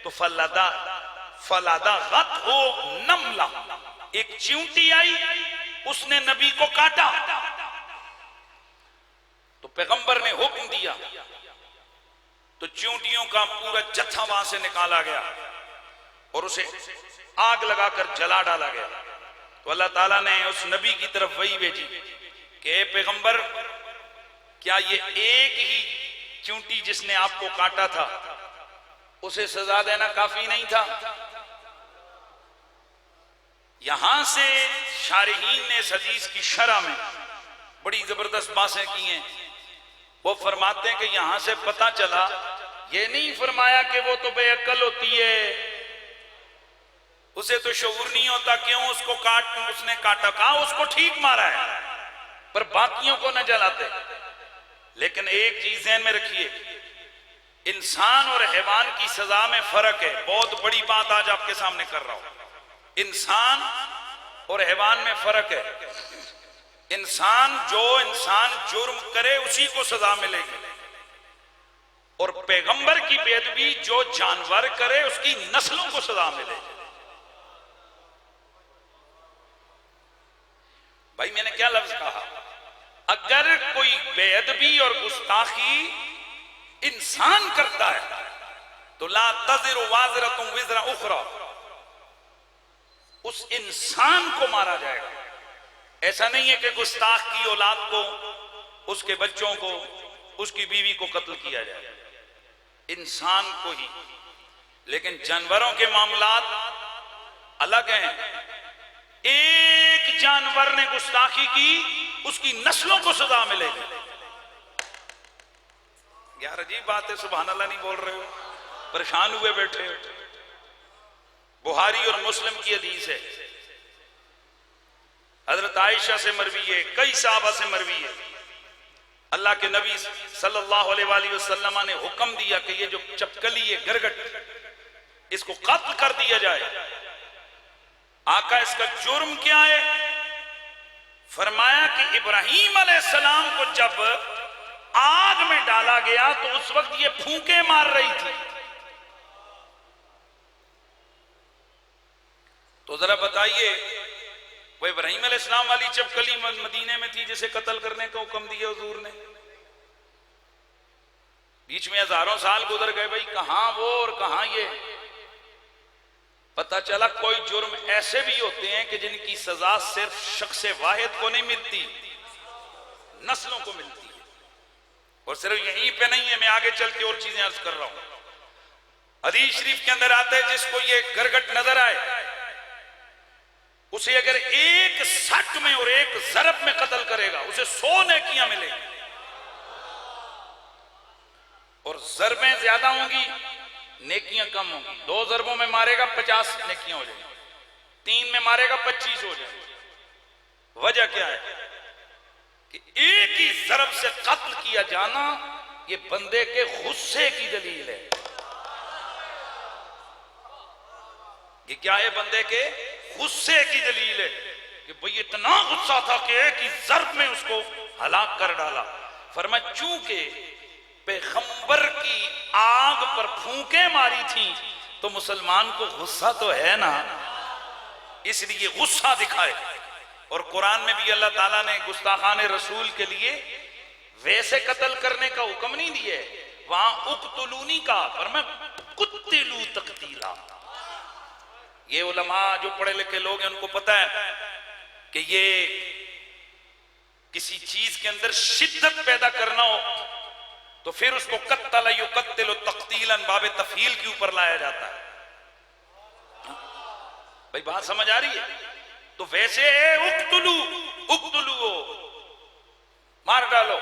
तो फलादा गत हो नमला, एक चींटी आई, उसने नबी को काटा। तो पैगंबर ने हुक्म दिया तो चींटियों का पूरा जत्था वहां से निकाला गया और उसे आग लगाकर जला डाला गया। तो अल्लाह ताला ने उस नबी की तरफ वही भेजी कि पैगंबर, क्या ये एक ही चींटी जिसने आपको काटा था उसे सजा देना काफी नहीं था? यहां से शारिहीन ने इस हदीस की शरह में बड़ी जबरदस्त बातें की हैं। वो फरमाते हैं कि यहां से पता चला, ये नहीं फरमाया कि वो तो बेअक्ल होती है, उसे तो शऊर नहीं होता, क्यों उसको उसने काटा। कहा उसको ठीक मारा है पर बाकियों को न जलाते। लेकिन एक चीज ध्यान में रखिए, इंसान और हैवान की सजा में फर्क है। बहुत बड़ी बात आज आपके सामने कर रहा हूं। इंसान और हैवान में फर्क है। इंसान जुर्म करे उसी को सजा मिलेगी, और पैगंबर की बेअदबी जो जानवर करे उसकी नस्लों को सजा मिलेगी। भाई मैंने क्या लफ्ज कहा? अगर कोई बेअदबी और गुस्ताखी इंसान करता है तो ला तज़िरु वाज़िरतुन विज़रा उख़रा, उस इंसान को मारा जाएगा। ऐसा नहीं है कि गुस्ताख की औलाद को, उसके बच्चों को, उसकी बीवी को कत्ल किया जाए, इंसान को ही। लेकिन जानवरों के मामलात अलग हैं। एक जानवर ने गुस्ताखी की, उसकी नस्लों को सजा मिलेगी। यार अजीब बात है, सुभान अल्लाह नहीं बोल रहे हो, परेशान हुए बैठे हो। बुखारी और मुस्लिम की हदीस है, हजरत आयशा से मरवी है, कई साहबा से मरवी है। अल्लाह के नबी सल्लल्लाहु अलैहि वसल्लम ने हुक्म दिया कि ये जो चपकली है, गिरगट, इसको कत्ल कर दिया जाए। आका इसका जुर्म क्या है? फरमाया कि इब्राहीम अलैहिस्सलाम को जब आग में डाला गया तो उस वक्त ये फूंके मार रही थी। तो जरा बताइए, वो इब्राहीम अलैहिस्सलाम वाली चपकली मदीने में थी जिसे कत्ल करने का हुक्म दिया हुजूर ने? बीच में हजारों साल गुजर गए, भाई कहां वो और कहां ये। पता चला कोई जुर्म ऐसे भी होते हैं कि जिनकी सजा सिर्फ शख्स वाहिद को नहीं मिलती, नस्लों को मिलती है। और सिर्फ यहीं पे नहीं है, मैं आगे चल के और चीजें अर्ज कर रहा हूं। हदीस शरीफ के अंदर आता है जिसको ये गिरगट नजर आए उसे अगर एक सट में और एक जरब में कत्ल करेगा उसे 100 नेकियां मिलेंगी, और जरबें ज्यादा होंगी नेकियां कम होंगी। 2 जरबों में मारेगा 50 नेकियां हो जाएंगी, 3 में मारेगा 25 हो जाएंगी। वजह क्या है कि एक ही जरब से कत्ल किया जाना ये बंदे के गुस्से की दलील है। ये क्या है? बंदे के गुस्से की दलील है कि भाई इतना गुस्सा था कि एक ही जरब में उसको हलाक कर डाला। फरमाया चूंकि पैगंबर की आग पर फूंके मारी थी तो मुसलमान को गुस्सा तो है ना, इसलिए गुस्सा दिखाए। और कुरान में भी अल्लाह ताला ने गुस्ताखान रसूल के लिए वैसे कत्ल करने का हुक्म नहीं दिया, वहां उक्तुलूनी का, फरमाया कुत्तिलू तकतीला। ये उलमा जो पढ़े लिखे लोग हैं उनको पता है कि ये किसी चीज के अंदर शिद्दत पैदा करना हो तो फिर उसको कत्तल युकत्तिलु तक़तीलन बाबे तफील के ऊपर लाया जाता है। भाई बात समझ आ रही है? तो वैसे उक्तुलू उक्तुलू मार डालो,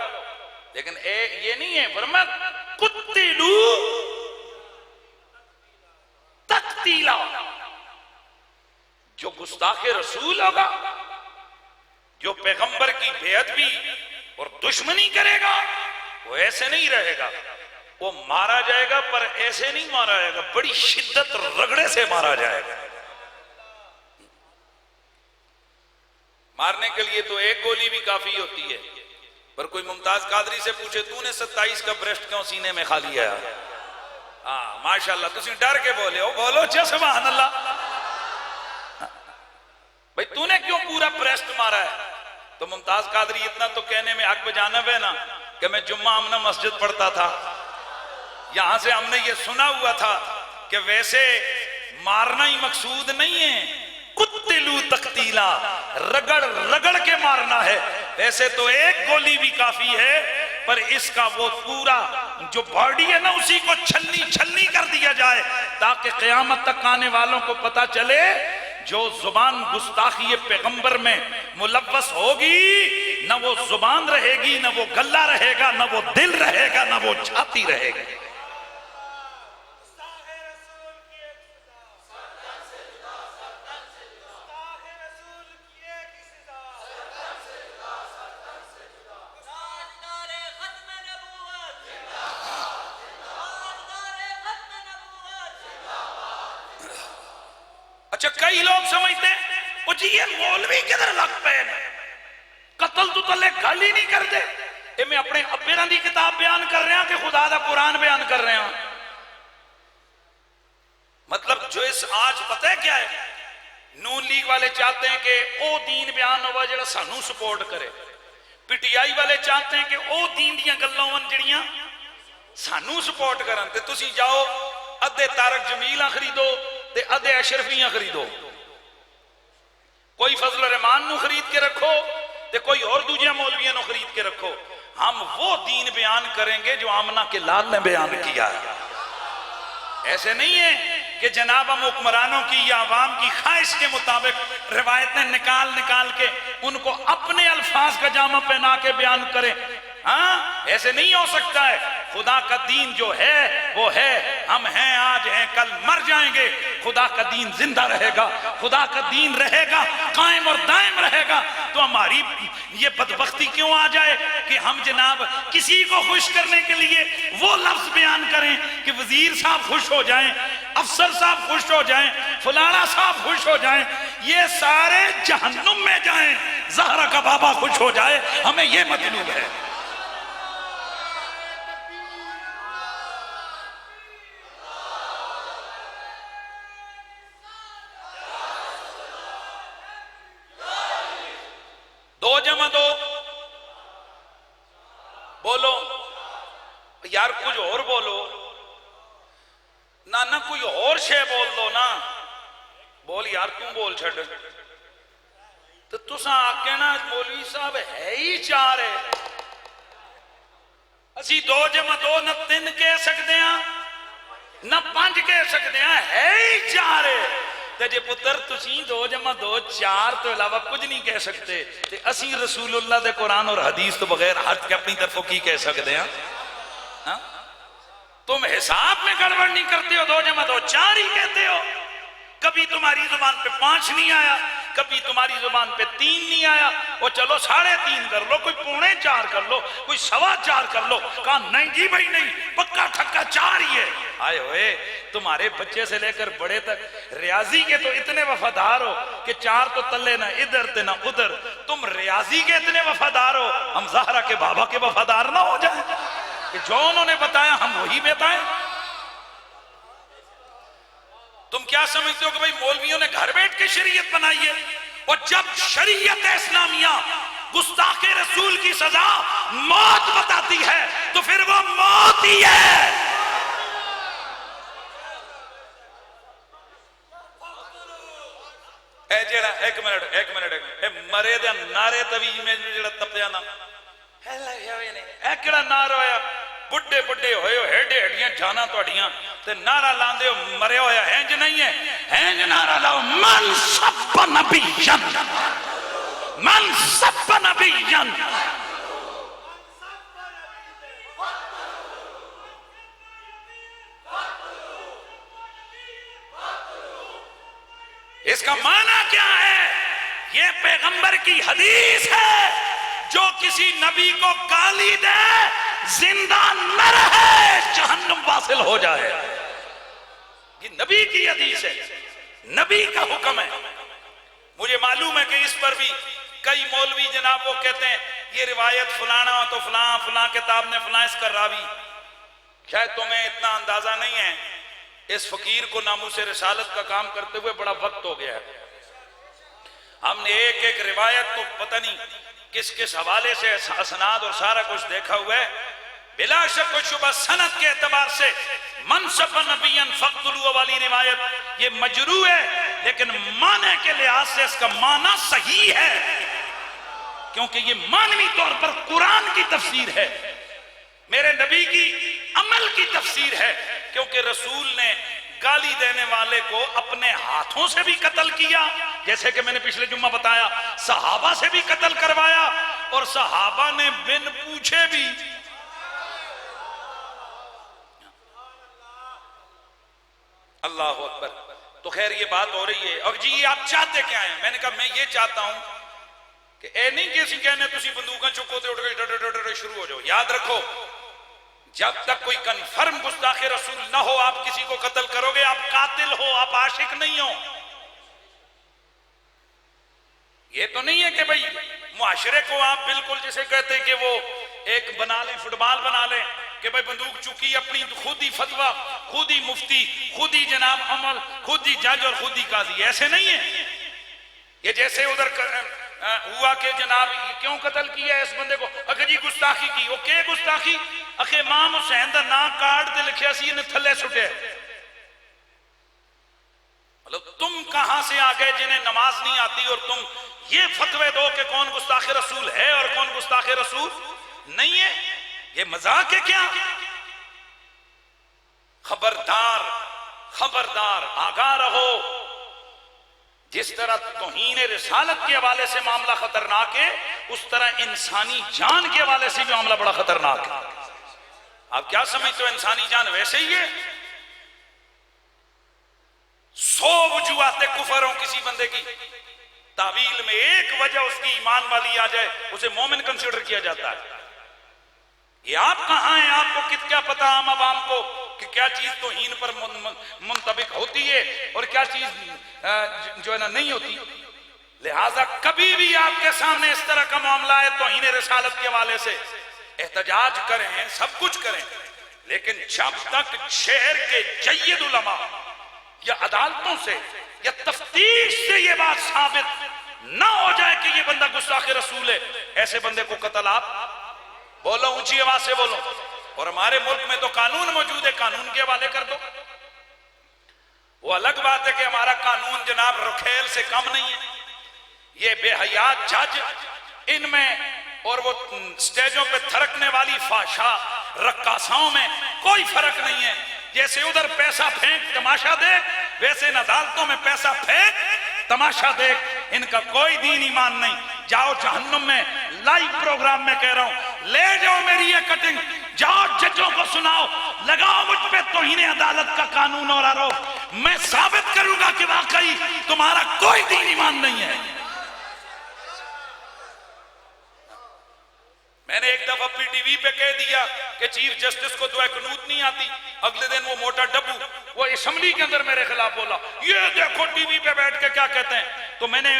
लेकिन ये नहीं है, फरमाया कुत्तिलू तक़तीला। जो गुस्ताखे रसूल होगा, जो पैगंबर की बेअदबी और दुश्मनी करेगा, वो ऐसे नहीं रहेगा, वो मारा जाएगा, पर ऐसे नहीं मारा जाएगा, बड़ी शिद्दत रगड़े से मारा जाएगा। मारने के लिए तो एक गोली भी काफी होती है, पर कोई मुमताज कादरी से पूछे तूने 27 का ब्रेस्ट क्यों सीने में खा लिया? हाँ माशाल्लाह, तुम डर के बोले हो, बोलो च सुभान अल्लाह। भाई तूने क्यों पूरा ब्रेस्ट मारा है? तो मुमताज कादरी इतना तो कहने में हक बजानब है ना कि मैं जुम्मा आमना मस्जिद पढ़ता था, यहां से हमने ये सुना हुआ था कि वैसे मारना ही मकसूद नहीं है, कुत्तिलू तकतीला, रगड़ रगड़ के मारना है। वैसे तो एक गोली भी काफी है, पर इसका वो पूरा जो बॉडी है ना उसी को छलनी छलनी कर दिया जाए, ताकि क़यामत तक आने वालों को पता चले जो जुबान गुस्ताखी पैगंबर में मुलव्वस होगी, न वो जुबान रहेगी, न वो गला रहेगा, न वो दिल रहेगा, न वो छाती रहेगी। अच्छा, कई लोग समझते हैं वो जी ये मौलवी किधर लग पे, कतल तो तले गल ही नहीं करते। ये मैं अपने अब्बेरां दी किताब बयान कर रहा कि खुदा दा कुरान बयान कर रहा। मतलब जो इस आज पता है क्या है, नून लीग वाले चाहते हैं कि ओ दीन बयान होवा जेड़ा सानू सपोर्ट करे, पीटीआई वाले चाहते हैं कि ओ दीन दियां गल्लां होवन जेड़ियां सानू सपोर्ट करन। ते तुसी जाओ अद्धे तारक जमीला खरीदो ते अद्धे अशरफियां खरीदो, कोई फजल रहमान नू खरीद के रखो ते कोई और दूसरे मौलवियों नू खरीद के रखो। हम वो दीन बयान करेंगे जो आमना के लाल ने बयान किया है। ऐसे नहीं है कि जनाब हम हुक्मरानों की या अवाम की ख्वाहिश के मुताबिक रिवायतें निकाल निकाल के उनको अपने अल्फाज का जामा पहना के बयान करें। हाँ, ऐसे नहीं हो सकता है। खुदा का दीन जो है वो है, हम हैं आज हैं कल मर जाएंगे, खुदा का दीन जिंदा रहेगा, खुदा का दीन रहेगा, कायम और दायम रहेगा। तो हमारी ये बदबख्ती क्यों आ जाए कि हम जनाब किसी को खुश करने के लिए वो लफ्ज बयान करें कि वजीर साहब खुश हो जाएं, अफसर साहब खुश हो जाएं, फलाना साहब खुश हो जाएं, ये सारे जहन्नुम में जाएं, ज़हरा का बाबा खुश हो जाए, हमें ये मतलूब है। दो जमा दो बोलो यार, कुछ और बोलो ना, ना कोई और शे बोल दो ना, बोल यार तू बोल छड़। तो तुसा आके ना मौलवी साहब है ही चार है, असी दो जमा दो न तीन कह सकते हैं न पांच कह सकते हैं, है ही चार है। ते जे पुत्र तुसी दो जमा दो चार तो अलावा कुछ नहीं कह सकते, ते असी रसूलुल्लाह दे कुरान और हदीस तो बगैर हट के अपनी तरफों की कह सकते हैं? हा? तुम हिसाब में गड़बड़ नहीं करते हो, दो जमा दो चार ही कहते हो। कभी तुम्हारी जुबान पे 5 नहीं आया, कभी तुम्हारी जुबान पे 3 नहीं आया, वो चलो 3.5 कर लो, कोई 3.25 कर लो, कोई 4.25 कर लो। कहा नहीं जी भाई नहीं, पक्का ठक्का 4 ही है। आए होए, तुम्हारे बच्चे से लेकर बड़े तक रियाजी के तो इतने वफादार हो कि 4 तो तले ना इधर ते ना उधर। तुम रियाजी के इतने वफादार हो, हम ज़हरा के बाबा के वफादार ना हो जाए कि जो उन्होंने बताया हम वही बताएं। तुम क्या समझते हो कि भाई मौलवियों ने घर बैठ के शरीयत बनाई है? और जब शरीयत इस्लामिया गुस्ताखे रसूल की सजा मौत बताती है तो फिर वो मौत ही है। एक मिनट मरे दे नारे तवी में जो तपया ना है नारा होया, बुढ़े बुढ़े होए हो, हेडे हेडियां जाना तुहाडियां ते नारा लांदे हो मरे होया इंज नहीं है, इंज नारा लाओ मन सब नबियन, मन सब नबियन। इसका माना क्या है? ये पैगंबर की हदीस है, जो किसी नबी को गाली दे जिंदा न रहे, जहन्नुम वासिल हो जाए। ये नबी की हदीस है, नबी का हुक्म है। मुझे मालूम है कि इस पर भी कई मौलवी जनाब वो कहते हैं ये रिवायत फलाना तो फलां फलां किताब ने फलां इसका रावी। शायद तुम्हें इतना अंदाजा नहीं है, इस फकीर को नामूसे रिसालत का काम करते हुए बड़ा वक्त हो गया है। हमने एक एक रिवायत तो पता नहीं किस किस हवाले से असनाद और सारा कुछ देखा हुआ है। बिला शक व शुबह सनद के एतबार से मनसब नबियन फक्तुलू वाली रिवायत ये मजरू है, लेकिन माने के लिहाज से इसका माना सही है, क्योंकि ये मानवी तौर पर कुरान की तफसीर है, मेरे नबी की अमल की तफसीर है। क्योंकि रसूल ने गाली देने वाले को अपने हाथों से भी कत्ल किया, जैसे कि मैंने पिछले जुम्मा बताया, सहाबा से भी कत्ल करवाया और सहाबा ने बिन पूछे भी। अल्लाह अकबर। तो खैर ये बात हो रही है। अब जी ये आप चाहते क्या हैं? मैंने कहा मैं ये चाहता हूं कि ए नहीं कि असं कहने तुम बंदूक चुको तो उठ गए शुरू हो जाओ। याद रखो, जब तक कोई कन्फर्म गुस्ताखे रसूल ना हो आप किसी को कत्ल करोगे, आप कातिल हो, आप आशिक नहीं हो। ये तो नहीं है कि भाई मुआशरे को आप बिल्कुल जैसे कहते हैं कि वो एक बना लें, फुटबॉल बना लें कि भाई बंदूक चुकी अपनी, खुद ही फतवा, खुद ही मुफ्ती, खुद ही जनाब अमल, खुद ही जज और खुद ही काजी। ऐसे नहीं है। ये जैसे उधर हुआ कि जनाब क्यों कत्ल किया इस बंदे को? अगर जी गुस्ताखी की। वो के गुस्ताखी? अखे इमाम हुसैन का नाम कार्ड ते लिखा सी, इन्हें थले सुटे। मतलब तुम कहां से आ गए जिन्हें नमाज नहीं आती और तुम ये फतवे दो कि कौन गुस्ताखे रसूल है और कौन गुस्ताखे रसूल नहीं है? ये मजाक है क्या? खबरदार, खबरदार, आगाह रहो। जिस तरह तौहीन रिसालत के हवाले से मामला खतरनाक है, उस तरह इंसानी जान के हवाले से भी मामला बड़ा खतरनाक है। आप क्या समझते हो इंसानी जान वैसे ही है? 100 वजूहात कुफर हो किसी बंदे की, तावील में एक वजह उसकी ईमान वाली आ जाए, उसे मोमिन कंसीडर किया जाता है। ये आप कहां हैं? आपको क्या पता आम आवाम को कि क्या चीज तो हीन पर मुंतबिक होती है और क्या चीज जो है ना नहीं होती। लिहाजा कभी भी आपके सामने इस तरह का मामला है तो हीन रिसालत के हवाले से एहतजाज करें, सब कुछ करें, लेकिन जब तक शहर के जय्यद उलमा या अदालतों से या तफ्तीश से ये बात साबित ना हो जाए कि ये बंदा गुस्ताखे रसूल है, ऐसे बंदे को कत्ल आप बोलो, ऊंची आवाज से बोलो। और हमारे मुल्क में तो कानून मौजूद है, कानून के हवाले कर दो। वो अलग बात है कि हमारा कानून जनाब रुखेल से कम नहीं है। ये बेहयात जज इनमें और वो स्टेजों पे थरकने वाली फाशा रक्कासाओं में कोई फर्क नहीं है। जैसे उधर पैसा फेंक तमाशा देख, वैसे इन अदालतों में पैसा फेंक तमाशा देख। इनका कोई दीन ईमान नहीं। जाओ जहन्नुम में, लाइव प्रोग्राम में कह रहा हूं, ले जाओ मेरी ये कटिंग, जाओ जजों को सुनाओ, लगाओ मुझ पे तौहीन अदालत का कानून और आरोप। मैं साबित करूंगा कि वाकई तुम्हारा कोई दीन ईमान नहीं है। मैंने एक दफा पीटीवी पे कह दिया कि चीफ जस्टिस को दुआ कनूत नहीं आती। अगले दिन वो मोटा डब्बू वो असेंबली के अंदर मेरे खिलाफ बोला, ये देखो टीवी पे बैठ के क्या कहते हैं। तो मैंने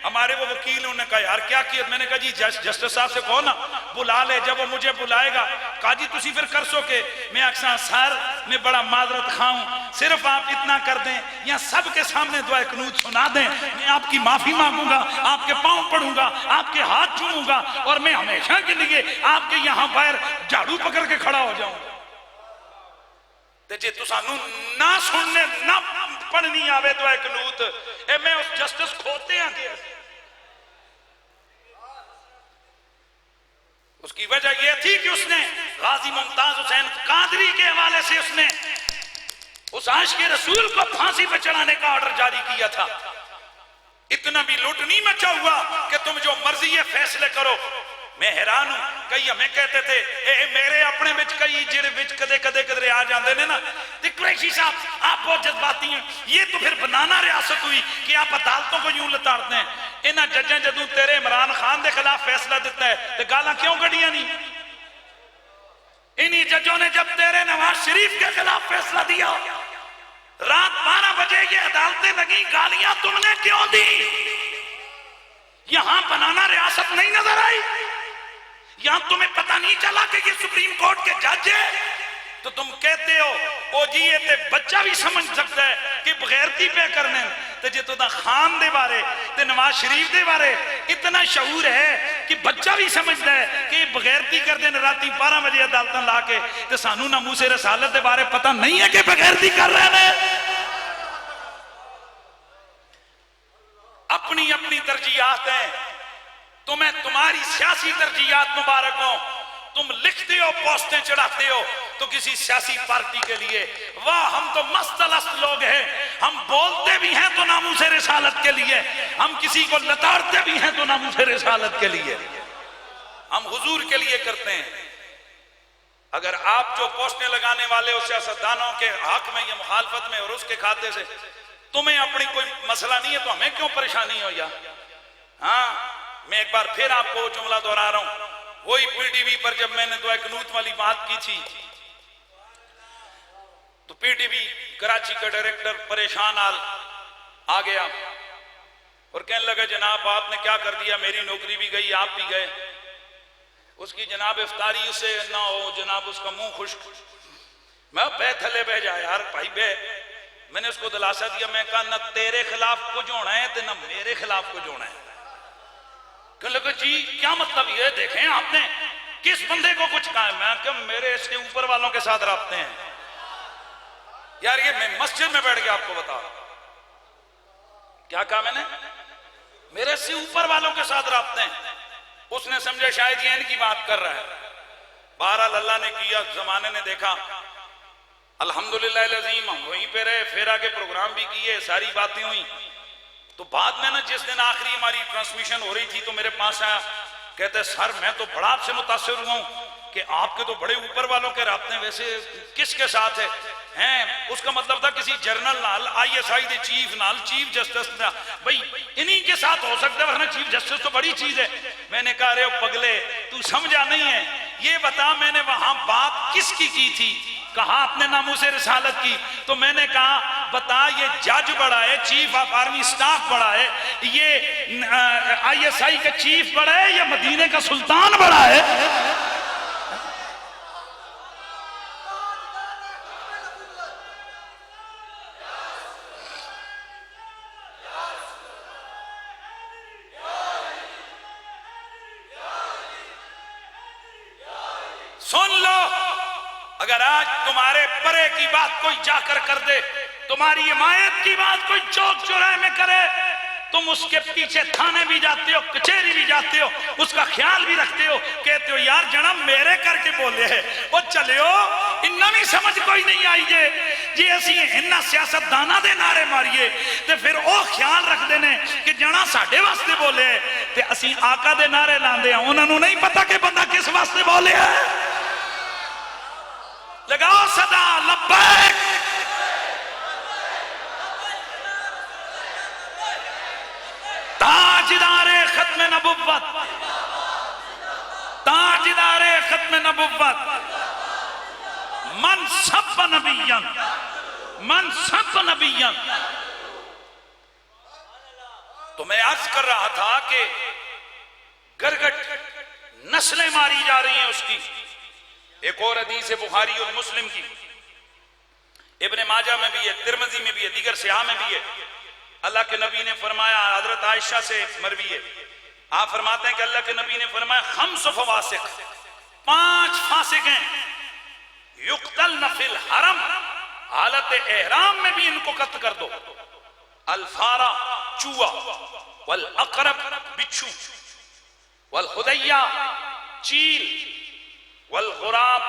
हमारे वो वकील उन्होंने कहा यार क्या किया। मैंने कहा जी जस्टिस साहब से कहो ना बुला ले। जब वो मुझे बुलाएगा कहा जी तुसी फिर कर सो के। मैं अक्सर सर मैं बड़ा माजरत खाऊं, सिर्फ आप इतना कर दें या सबके सामने दुआ कनूत सुना दें, मैं आपकी माफी मांगूंगा, आपके पांव पड़ूंगा, आपके हाथ चूमूंगा और मैं हमेशा के लिए आपके यहां बाहर झाड़ू पकड़ के खड़ा हो जाऊंगा। ते जे तू सानू ना सुनने ना पढ़नी आवे तो एक कनूत ए मैं उस जस्टिस खोते हैं कि उसकी वजह यह थी कि उसने गाजी मुमताज हुसैन कादरी के हवाले से उसने उस आशिक़े रसूल को फांसी पर चढ़ाने का ऑर्डर जारी किया था। इतना भी लूट नहीं मचा हुआ कि तुम जो मर्जी है फैसले करो। मैं हैरान हूं, कई हमें कहते थे ए मेरे अपने विच कई जेड़े विच कदे कदे कदे आ जाते हैं ना, तो कुरैशी साहब आप बहुत जज्बाती हैं। ये तो फिर बनाना रियासत हुई कि आप अदालतों को यूं लताड़ते हैं। इन्हें जजें जदों तेरे इमरान खान के खिलाफ फैसला दिता है तो गाला क्यों कढ़िया नहीं? इन्हीं जजों ने जब तेरे नवाज शरीफ के खिलाफ फैसला दिया, रात 12 बजे ये अदालतें लगी, गालियां तुमने क्यों दी? यहां बनाना रियासत नहीं नजर आई? यहां तुम्हें पता नहीं चला कि ये सुप्रीम कोर्ट के जज है? तो तुम कहते हो ओ जी ये ते बच्चा भी समझ सकता है कि बगैरती पे करने ते जे तो खान दे बारे ते नवाज शरीफ दे बारे इतना शऊर है कि बच्चा भी समझता है कि बगैरती कर देने राती 12 बजे अदालत ला के ते सानू ना मूसे रसालत दे बारे पता नहीं है कि बगैरती कर रहे हैं। अपनी अपनी तरजीहात है। तुम्हें तुम्हारी सियासी तरजीहात मुबारक हो। तुम लिखते हो, पोस्टें चढ़ाते हो तो किसी सियासी पार्टी के लिए, वाह हम तो मस्तलस्त लोग हैं, हम बोलते भी हैं तो नामूसे रिसालत के लिए, हम किसी को लताड़ते भी हैं तो नामूसे रिसालत के लिए, हम हुजूर के लिए करते हैं। अगर आप जो पोस्टें लगाने वाले हो सियासतदानों के हक में या मुखालफत में और उसके खाते से तुम्हें अपनी कोई मसला नहीं है तो हमें क्यों परेशानी हो? या हाँ, मैं एक बार फिर आपको वो जुमला दोहरा रहा हूं। वही पीटीवी पर जब मैंने दुआ कनूत वाली बात की थी तो पीटीवी कराची का डायरेक्टर परेशान हाल आ गया और कहने लगा जनाब आपने क्या कर दिया, मेरी नौकरी भी गई, आप भी गए। उसकी जनाब इफ्तारी से ना हो जनाब, उसका मुंह खुश्क। मैं बह थले बह जा यार भाई बह। मैंने उसको दिलासा दिया, मैं कहा ना तेरे खिलाफ कुछ होना है तो ना मेरे खिलाफ कुछ होना है। कहने लगे जी क्या मतलब? ये देखें आपने किस बंदे को कुछ कहा है? मैं कहा मेरे इसके ऊपर वालों के साथ राब्ते हैं यार। ये मैं मस्जिद में बैठ के आपको बता क्या कहा मैंने, मेरे से ऊपर वालों के साथ राब्ते हैं। उसने समझा शायद ये इनकी बात कर रहा है। बहरहाल अल्लाह ने किया, जमाने ने देखा, अल्हम्दुलिल्लाह लज़ीम हम वहीं पे रहे, फिर आगे प्रोग्राम भी किए, सारी बातें हुई। तो बाद में ना जिस दिन आखिरी हमारी ट्रांसमिशन हो रही थी तो मेरे पास आया, कहते सर मैं तो बड़ा आपसे मुतासिर हुआ हूं कि आपके तो बड़े ऊपर वालों के राब्ते हैं, वैसे किसके साथ है हैं? उसका मतलब था किसी जर्नल नाल, ISI के चीफ नाल, चीफ जस्टिस ना, भाई इन्हीं के साथ हो सकता है, वरना चीफ जस्टिस तो बड़ी चीज है। मैंने कहा अरे पगले तू समझा नहीं है, ये बता मैंने वहां बात किसकी की थी? कहा अपने नामूसे रिसालत की। तो मैंने कहा बता ये जज बड़ा है, चीफ ऑफ आर्मी स्टाफ बड़ा है, ये ISI का चीफ बड़ा है या मदीने का सुल्तान बड़ा है? सुन लो, अगर आज तुम्हारे परे की बात कोई जाकर कर दे, तुम्हारी हिमायत की बात कोई चौक चौराहे में करे, तुम उसके पीछे थाने भी जाते हो, कचहरी भी जाते हो, उसका ख्याल भी रखते हो, कहते हो यार जनाब मेरे करके बोले है वो चले हो। इन्ना भी समझ कोई नहीं आई जे जी असी इन्ना सियासतदाना दे नारे मारिए ते फिर वो ख्याल रखते ने कि जना साडे वास्ते बोले ते असी आका दे नारे लांदे हैं, उन्होंने नहीं पता कि बंदा किस वास्ते बोले है। लगाओ सदा लब्बैक, ताजदारे खत्म नबुव्वत, ताजदारे खत्म नबुव्वत, मन सब नबियन, मन सब नबियन। तो मैं अर्ज कर रहा था कि गरगट नस्लें मारी जा रही हैं उसकी। एक और हदीस है बुखारी और मुस्लिम की, इब्ने माजा में भी है, तिरमिजी में भी है, दीगर सियाह में भी है। अल्लाह के नबी ने फरमाया, हजरत आयशा से मरवी है, आप फरमाते हैं कि अल्लाह के नबी ने फरमाया खम्स फवासिक, 5 फासिक हैं, युक्तल नफिल हरम, हालत एहराम में भी इनको कत्ल कर दो। अल्फारा चूहा, वल अकरब बिच्छू, वल खुदैया चील, वल गुराब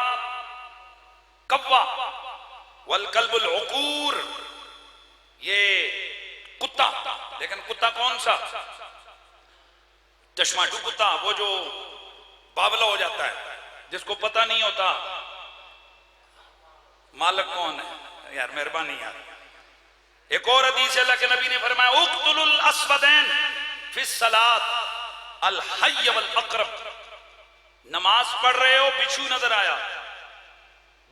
कव्वा, वल कल्बुल उकूर, ये कुत्ता। लेकिन कुत्ता कौन सा? चश्माटू कुत्ता, वो जो बावला हो जाता है, जिसको पता नहीं होता मालिक कौन है। यार मेहरबानी यार। एक और हदीस अल्लाह के नबी ने फरमाया उक्तुलुल अस्वदैन फिस सलात अल हय्य वल अकरब, नमाज पढ़ रहे हो बिच्छू नजर आया,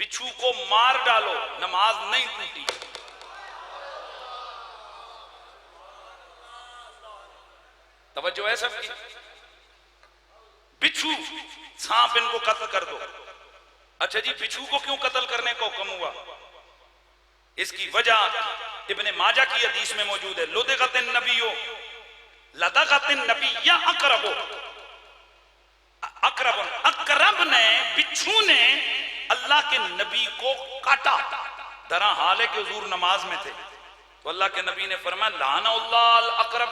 बिच्छू को मार डालो, नमाज नहीं टूटी। तवज्जो है सबकी? बिच्छू सांप इनको कत्ल कर दो। अच्छा जी बिच्छू को क्यों कत्ल करने का हुक्म हुआ? इसकी वजह इब्ने माजा की हदीस में मौजूद है, लुदगतिन नबियो लदगतिन नबिय्या अकरबो, अकरब अकरब ने, बिच्छू ने अल्लाह के नबी को काटा, दरा हाल है कि हुजूर नमाज में थे। तो अल्लाह के नबी ने फरमाया लानअल्लाह अकरब,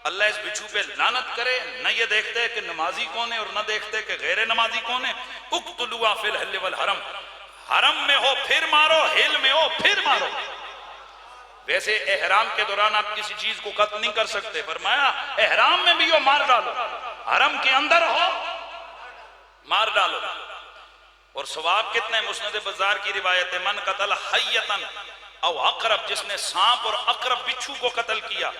अल्लाह इस बिच्छू पे लानत करे। न ये देखते कि नमाजी कौन है और न देखते कि गैर नमाजी कौन है। उक्तुलुआ फिल हिल वल हरम, हरम में हो फिर मारो, हिल में हो फिर मारो। वैसे एहराम के दौरान आप किसी चीज को कत्ल नहीं कर सकते, फरमाया एहराम में भी हो मार डालो, हरम के अंदर हो मार डालो। और सवाब कितने? मुस्नद बाजार की रिवायत है, मन कतल हय्यतन औ अकरब, जिसने सांप और अकरब बिच्छू को कत्ल किया,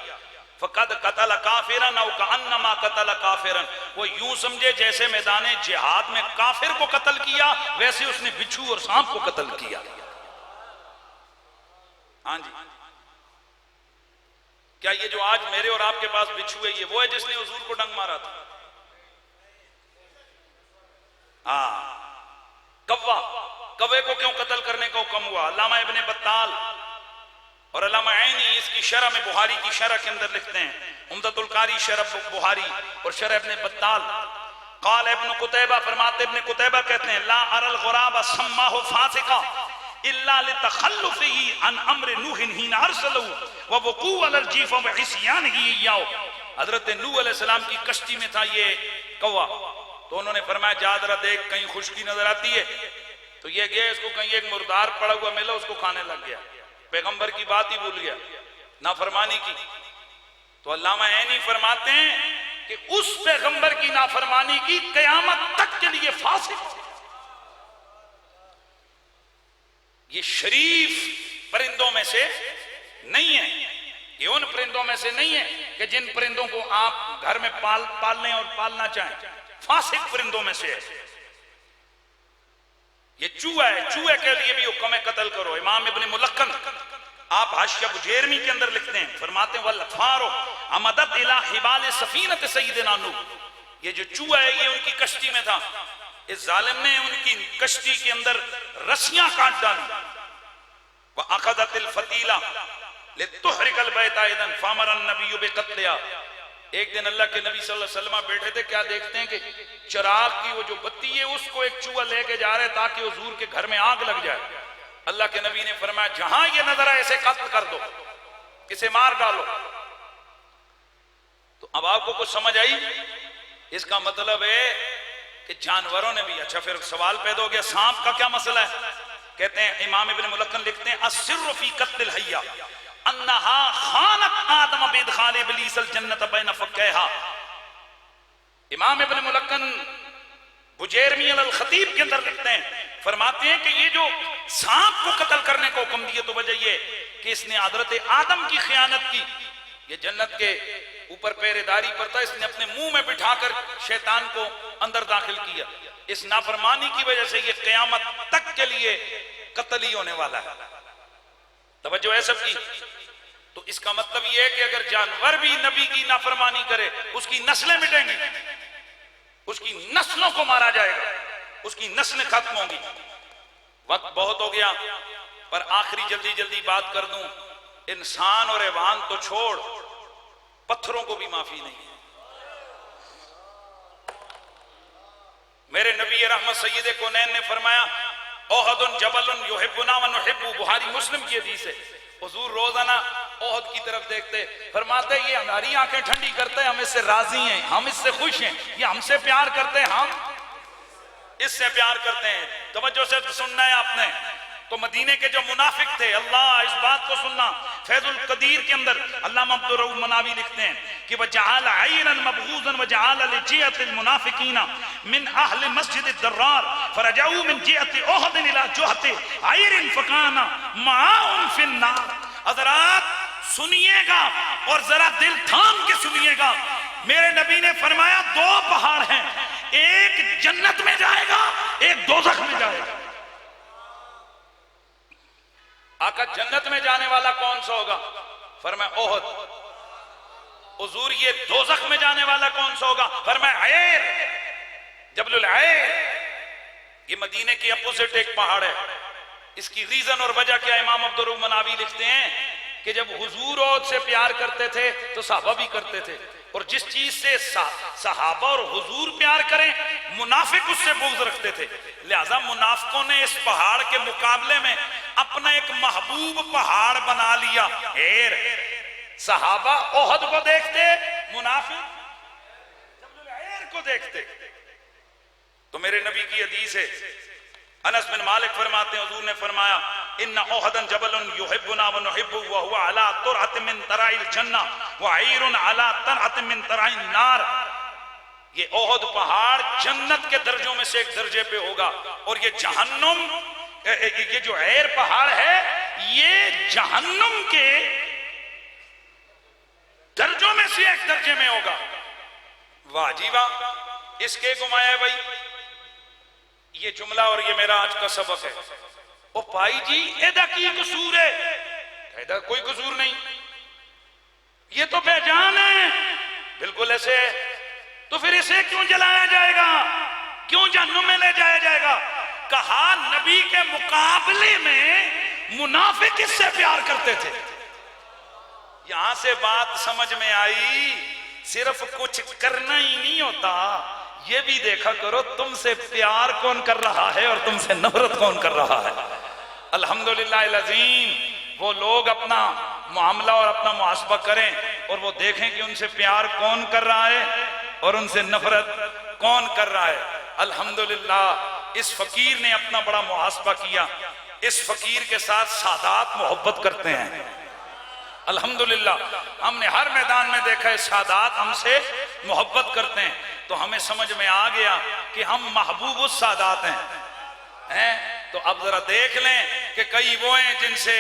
फकद कतल काफिरन औ कअन्नमा कतल काफिरन, वो यूं समझे जैसे मैदान जिहाद में काफिर को कत्ल किया, वैसे उसने बिच्छू और सांप को कत्ल किया। हाँ जी, क्या ये जो आज मेरे और आपके पास बिच्छू है, ये वो है जिसने हुजूर को डंग मारा था? हाँ, कव्वा, कव्वे को क्यों कत्ल करने का हुक्म हुआ? अल्लामा इब्ने बत्ताल और अल्लामा ऐनी इसकी शरह में, बुहारी की शरह के अंदर लिखते हैं, उम्दतुल कारी शरह बुहारी और शरह इब्ने बत्ताल, काल इब्न कुतैबा, फरमाते इब्न कुतैबा कहते हैं ला अरल गुराब सम्माहु फासिका इल्ला लितखल्लुफिही अन अम्र नूह हिन अरसलू व वकू अलल जीफ व इस्यानिही याओ। हजरत नूह अलैहि सलाम की कश्ती में था ये कौवा, तो उन्होंने फरमाया जा जरा देख कहीं खुशकी नजर आती है। तो ये गया, इसको कहीं एक मुर्दार पड़ा हुआ मिला, उसको खाने लग गया, पैगंबर की बात ही भूल गया, नाफरमानी की। तो अल्लामा ऐनी फरमाते हैं कि उस पैगंबर की नाफरमानी की कयामत तक के लिए फासिक, ये शरीफ परिंदों में से नहीं है, ये उन परिंदों में से नहीं है कि जिन परिंदों को आप घर में पालने और पालना चाहें, फासिक परिंदों में से है। ये चूहा है, चूहे के लिए भी हुक्म है कत्ल करो। इमाम इब्न मुलक्कन आप हाशिया बुजैरमी के अंदर लिखते हैं, फरमाते हैं वल्फारो अमदत इला हिबाल सफीनत सय्यिदना नूह, ये जो चूहा है ये उनकी कश्ती में था, इस जालिम ने उनकी कश्ती के अंदर रस्सियां काट डाली। वह अखदतिल फतीला लितुहरिकल बैत अयदन फमरन नबी बिकत्लिहा, एक दिन अल्लाह के नबी सल्लल्लाहु अलैहि वसल्लम बैठे थे, क्या देखते हैं कि चिराग की वो जो बत्ती है उसको एक चूहा लेके जा रहे ताकि हुजूर के घर में आग लग जाए। अल्लाह के नबी ने फरमाया जहां ये नजर आए इसे कत्ल कर दो, इसे मार डालो। तो अब आपको कुछ समझ आई? इसका मतलब है कि जानवरों ने भी, अच्छा फिर सवाल पैदा हो गया सांप का क्या मसला है? कहते हैं इमाम इब्न मुलक्कन लिखते हैं अस्सिर्रु फी कत्लिल हय्या अन्नहा खानत आदम बिदखाल इब्लीस अल जन्नत बैन फक्कैहा। इमाम इब्न मुलक्कन बुजैरमी अल खतीब के अंदर लिखते हैं, फरमाते हैं कि ये जो सांप को कत्ल करने को हुक्म दिया तो वजह ये कि इसने हजरत आदम की खयानत की, ये जन्नत के ऊपर पहरेदारी पर था, इसने अपने मुंह में बिठाकर शैतान को अंदर दाखिल किया। इस नाफरमानी की वजह से ये कयामत तक के लिए कत्ल ही होने वाला है। तवज्जो है सबकी? तो इसका मतलब यह है कि अगर जानवर भी नबी की नाफरमानी करे उसकी नस्लें मिटेंगी, उसकी नस्लों को मारा जाएगा, उसकी नस्लें खत्म होंगी। वक्त बहुत हो गया पर आखिरी जल्दी जल्दी बात कर दूं, इंसान और हैवान तो छोड़, पत्थरों को भी माफी नहीं है। मेरे नबी रहमत सय्यद कौनैन ने फरमाया ओहदुन जबलुन युहिब्बुना व नुहिब्बु, बुखारी मुस्लिम की हदीस है। हुजूर रोजाना ओहद की तरफ देखते, फरमाते ये हमारी आंखें ठंडी करते हैं, हम इससे राजी हैं, हम इससे खुश हैं, ये हमसे प्यार करते हैं, हम इससे प्यार करते हैं। तवज्जो से सुनना है आपने। तो मदीने के जो मुनाफिक थे, अल्लाह इस बात को सुनना, फैजुल कदीर के अंदर अल्लामा अब्दुर रऊफ मनावी लिखते हैं कि वजअल अयनन मबगूजन वजअल लिजिअतिल मुनाफिकीना मिन अहल मस्जिद दर्रार फरजऊ मिन जिअति उहद इला जुहति अयरिन फकाना माउन फिन्नार। हजरात सुनिएगा और जरा दिल थाम के सुनिएगा, मेरे नबी ने फरमाया दो पहाड़ हैं, एक जन्नत में जाएगा, एक दोजख में जाएगा। आका जन्नत में जाने वाला कौन सा होगा? फरमाया ओहद। हुजूर ये दोजख में जाने वाला कौन सा होगा? फरमाया अयर, जबलुल अयर। ये मदीने के अपोजिट एक पहाड़ है। इसकी रीजन और वजह क्या? इमाम अब्दुर रऊफ मनावी लिखते हैं कि जब हुजूर ओहद से प्यार करते थे तो सहाबा भी करते थे, और जिस चीज से सहाबा और हुजूर प्यार करें मुनाफिक उससे बुग़्ज़ रखते थे। लिहाजा मुनाफिकों ने इस पहाड़ के मुकाबले में अपना एक महबूब पहाड़ बना लिया। एर सहाबा ओहद को देखते, मुनाफिक जबलुल एर को देखते। तो मेरे नबी की हदीस है, अनस बिन मालिक फरमाते हैं हुजूर ने फरमाया इन्ना ओहदन जबलुन युहिब्बुना व नुहिब्बु व हुवा अला तुरअत मिन तराइल जन्ना व अयरुन अला तरअत मिन तराइन नार। ये ओहद पहाड़ जन्नत के दर्जों में से एक दर्जे पे होगा, और ये जहन्नुम, ये जो एर पहाड़ है ये जहन्नुम के दर्जों में से एक दर्जे में होगा। वाह जी वाह, इसके घुमाया भाई ये जुमला और ये मेरा आज का सबक है। ओ भाई जी एदा की कसूर है? एदा कोई कसूर नहीं, ये तो बेजान है, बिल्कुल ऐसे है। तो फिर इसे क्यों जलाया जाएगा, क्यों जहन्नुम में ले जाया जाएगा? कहा नबी के मुकाबले में मुनाफिक इससे प्यार करते थे। यहां से बात समझ में आई, सिर्फ कुछ करना ही नहीं होता, ये भी देखा करो तुमसे प्यार कौन कर रहा है और तुमसे नफरत कौन कर रहा है। अल्हम्दुलिल्लाह अज़ीम, वो लोग अपना मामला और अपना मुहासबा करें और वो देखें कि उनसे प्यार कौन कर रहा है और उनसे नफरत कौन कर रहा है। अल्हम्दुलिल्लाह इस फकीर ने अपना बड़ा मुहासबा किया। इस फकीर के साथ सादात मोहब्बत करते हैं। अल्हम्दुलिल्लाह हमने हर मैदान में देखा है सादात हमसे मोहब्बत करते हैं। तो हमें समझ में आ गया कि हम महबूब सादात हैं। तो अब जरा देख लें कि कई वो हैं जिनसे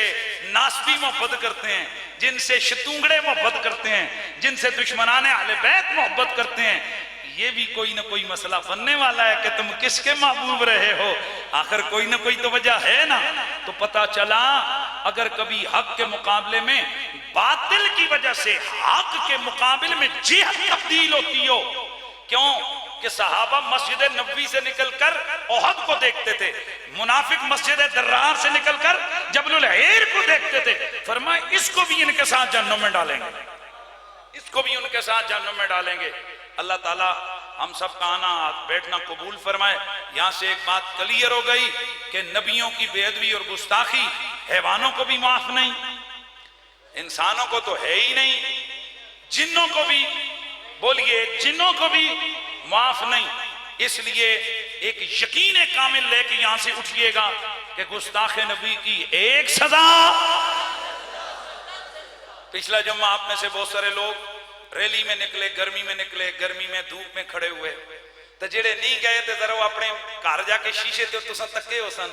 नासबी मोहब्बत करते हैं, जिनसे शतूंगड़े मोहब्बत करते हैं, जिनसे दुश्मनाने अहले बैत मोहब्बत करते हैं। ये भी कोई ना कोई मसला बनने वाला है कि तुम किसके महबूब रहे हो। आखिर कोई ना कोई तो वजह है ना। तो पता चला अगर कभी हक के मुकाबले में बातिल की वजह से हक के मुकाबले में जिहद तब्दील होती हो, क्यों कि सहाबा मस्जिद नबवी से निकलकर ओहद को देखते थे, मुनाफिक मस्जिद दर्रार से निकलकर जबलुल हेर को देखते थे। फरमाए इसको भी इनके साथ जहन्नुम में डालेंगे, इसको भी उनके साथ जहन्नुम में डालेंगे। अल्लाह ताला हम सब का आना बैठना कबूल फरमाए। यहां से एक बात क्लियर हो गई कि नबियों की बेअदबी और गुस्ताखी हैवानों को भी माफ नहीं, इंसानों को तो है ही नहीं, जिन्नों को भी, बोलिए जिन्नों को भी माफ नहीं। इसलिए एक यकीन कामिल लेके यहां से उठिएगा कि गुस्ताखे नबी की एक सजा। पिछला जुम्मा आप में से बहुत सारे लोग रैली में निकले, गर्मी में निकले, गर्मी में धूप में खड़े हुए, तो जेड़े नहीं गए थे जरा अपने घर जाके शीशे ते तुसा तके हो सन,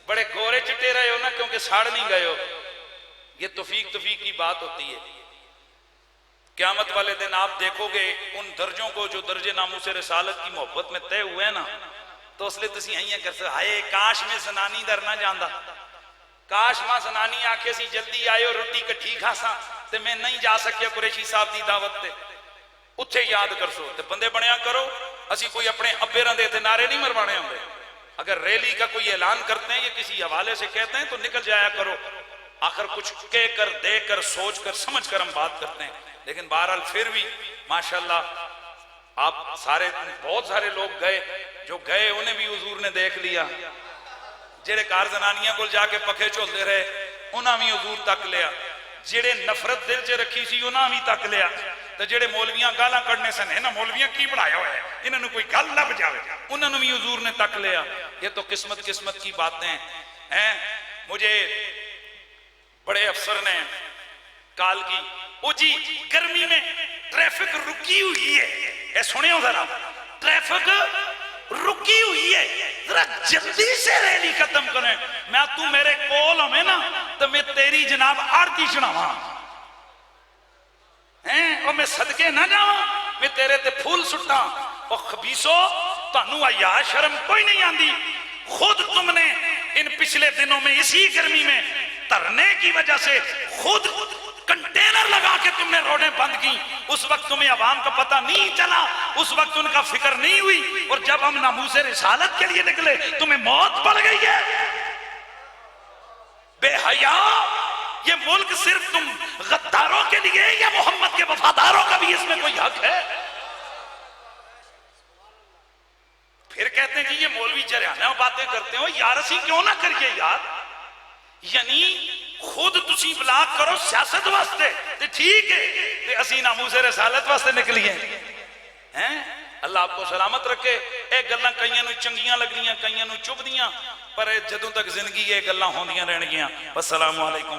बड़े गोरे चिट्टे रहे हो ना, क्योंकि साड़ नहीं गए हो। ये तौफीक की बात होती है। क़यामत वाले दिन आप देखोगे उन दर्जों को जो दर्जे नामूस रिसालत की मोहब्बत में तय हुए ना, तो इसलिए तुसी इयां कर सकते, हाय काश में जनानी दर ना जांदा, काश मां जनानी आखे सी जल्दी आयो रोटी कट्ठी खासा ते मैं नहीं जा सकिया कुरैशी साहब की दावत ते, उत्थे याद कर सो ते बंदे बनया करो। असी कोई अपने अब्बेरां दे ते नारे नहीं मरवाने होंगे। अगर रैली का कोई ऐलान करते हैं या किसी हवाले से कहते हैं तो निकल जाया करो। आखिर कुछ कहकर, देकर, सोच कर, समझ कर हम बात करते हैं। लेकिन बहरहाल फिर भी माशाल्लाह आप सारे, बहुत सारे लोग गए, जो गए उन्हें भी हुजूर ने देख लिया। जेड़े कार जनानियां को जाके पखे झोलते रहे उन्हें भी हुजूर तक लिया। जेड़े नफरत दिल च रखी सी उन्हें भी तक लिया। तो जेड़े मौलवियां गालां कढ़ने सन, है ना मौलवियां की बनाया हुआ है, इन्होंने कोई गल लभ जाए, उन्होंने भी हुजूर ने तक लिया। ये तो किस्मत की बातें हैं। मुझे बड़े अफसर ने काल की, ओ जी गर्मी में ट्रैफिक रुकी हुई है, सुनियो जरा, ट्रैफिक रुकी हुई है, जरा जल्दी से रैली खत्म करें। मैं तू मेरे कोल हमें ना तो मैं तेरी जनाब आरती चढ़ावा हैं, और मैं सदके ना जावा, मैं तेरे ते फूल सुट्टा। और खबीसो तानू आया शर्म कोई नहीं आंदी। खुद तुमने इन पिछले दिनों में इसी गर्मी में धरने की वजह से खुद कंटेनर लगा के तुमने रोडें बंद की। उस वक्त तुम्हें अवाम का पता नहीं चला, उस वक्त उनका फिक्र नहीं हुई, और जब हम नामूसे रिसालत के लिए निकले तुम्हें मौत पड़ गई है। बेहया, ये मुल्क सिर्फ तुम गद्दारों के लिए या मोहम्मद के वफादारों का भी इसमें कोई हक है? फिर कहते हैं कि ये मौलवी जरियाना बातें करते हो यार, असी क्यों ना करिए यार। यानी खुद तुसी ब्लाक करो सियासत वास्ते ते ठीक है, ते असी नामूसे रिसालत वास्ते निकलिए हैं। अल्लाह आपको सलामत रखे। ये गल्लां कईयां नूं चंगियां लगदियां, कईयां नूं चुभदियां, पर जदों तक जिंदगी ये गल्लां होंदियां रहणगियां। अस्सलामु अलैकुम।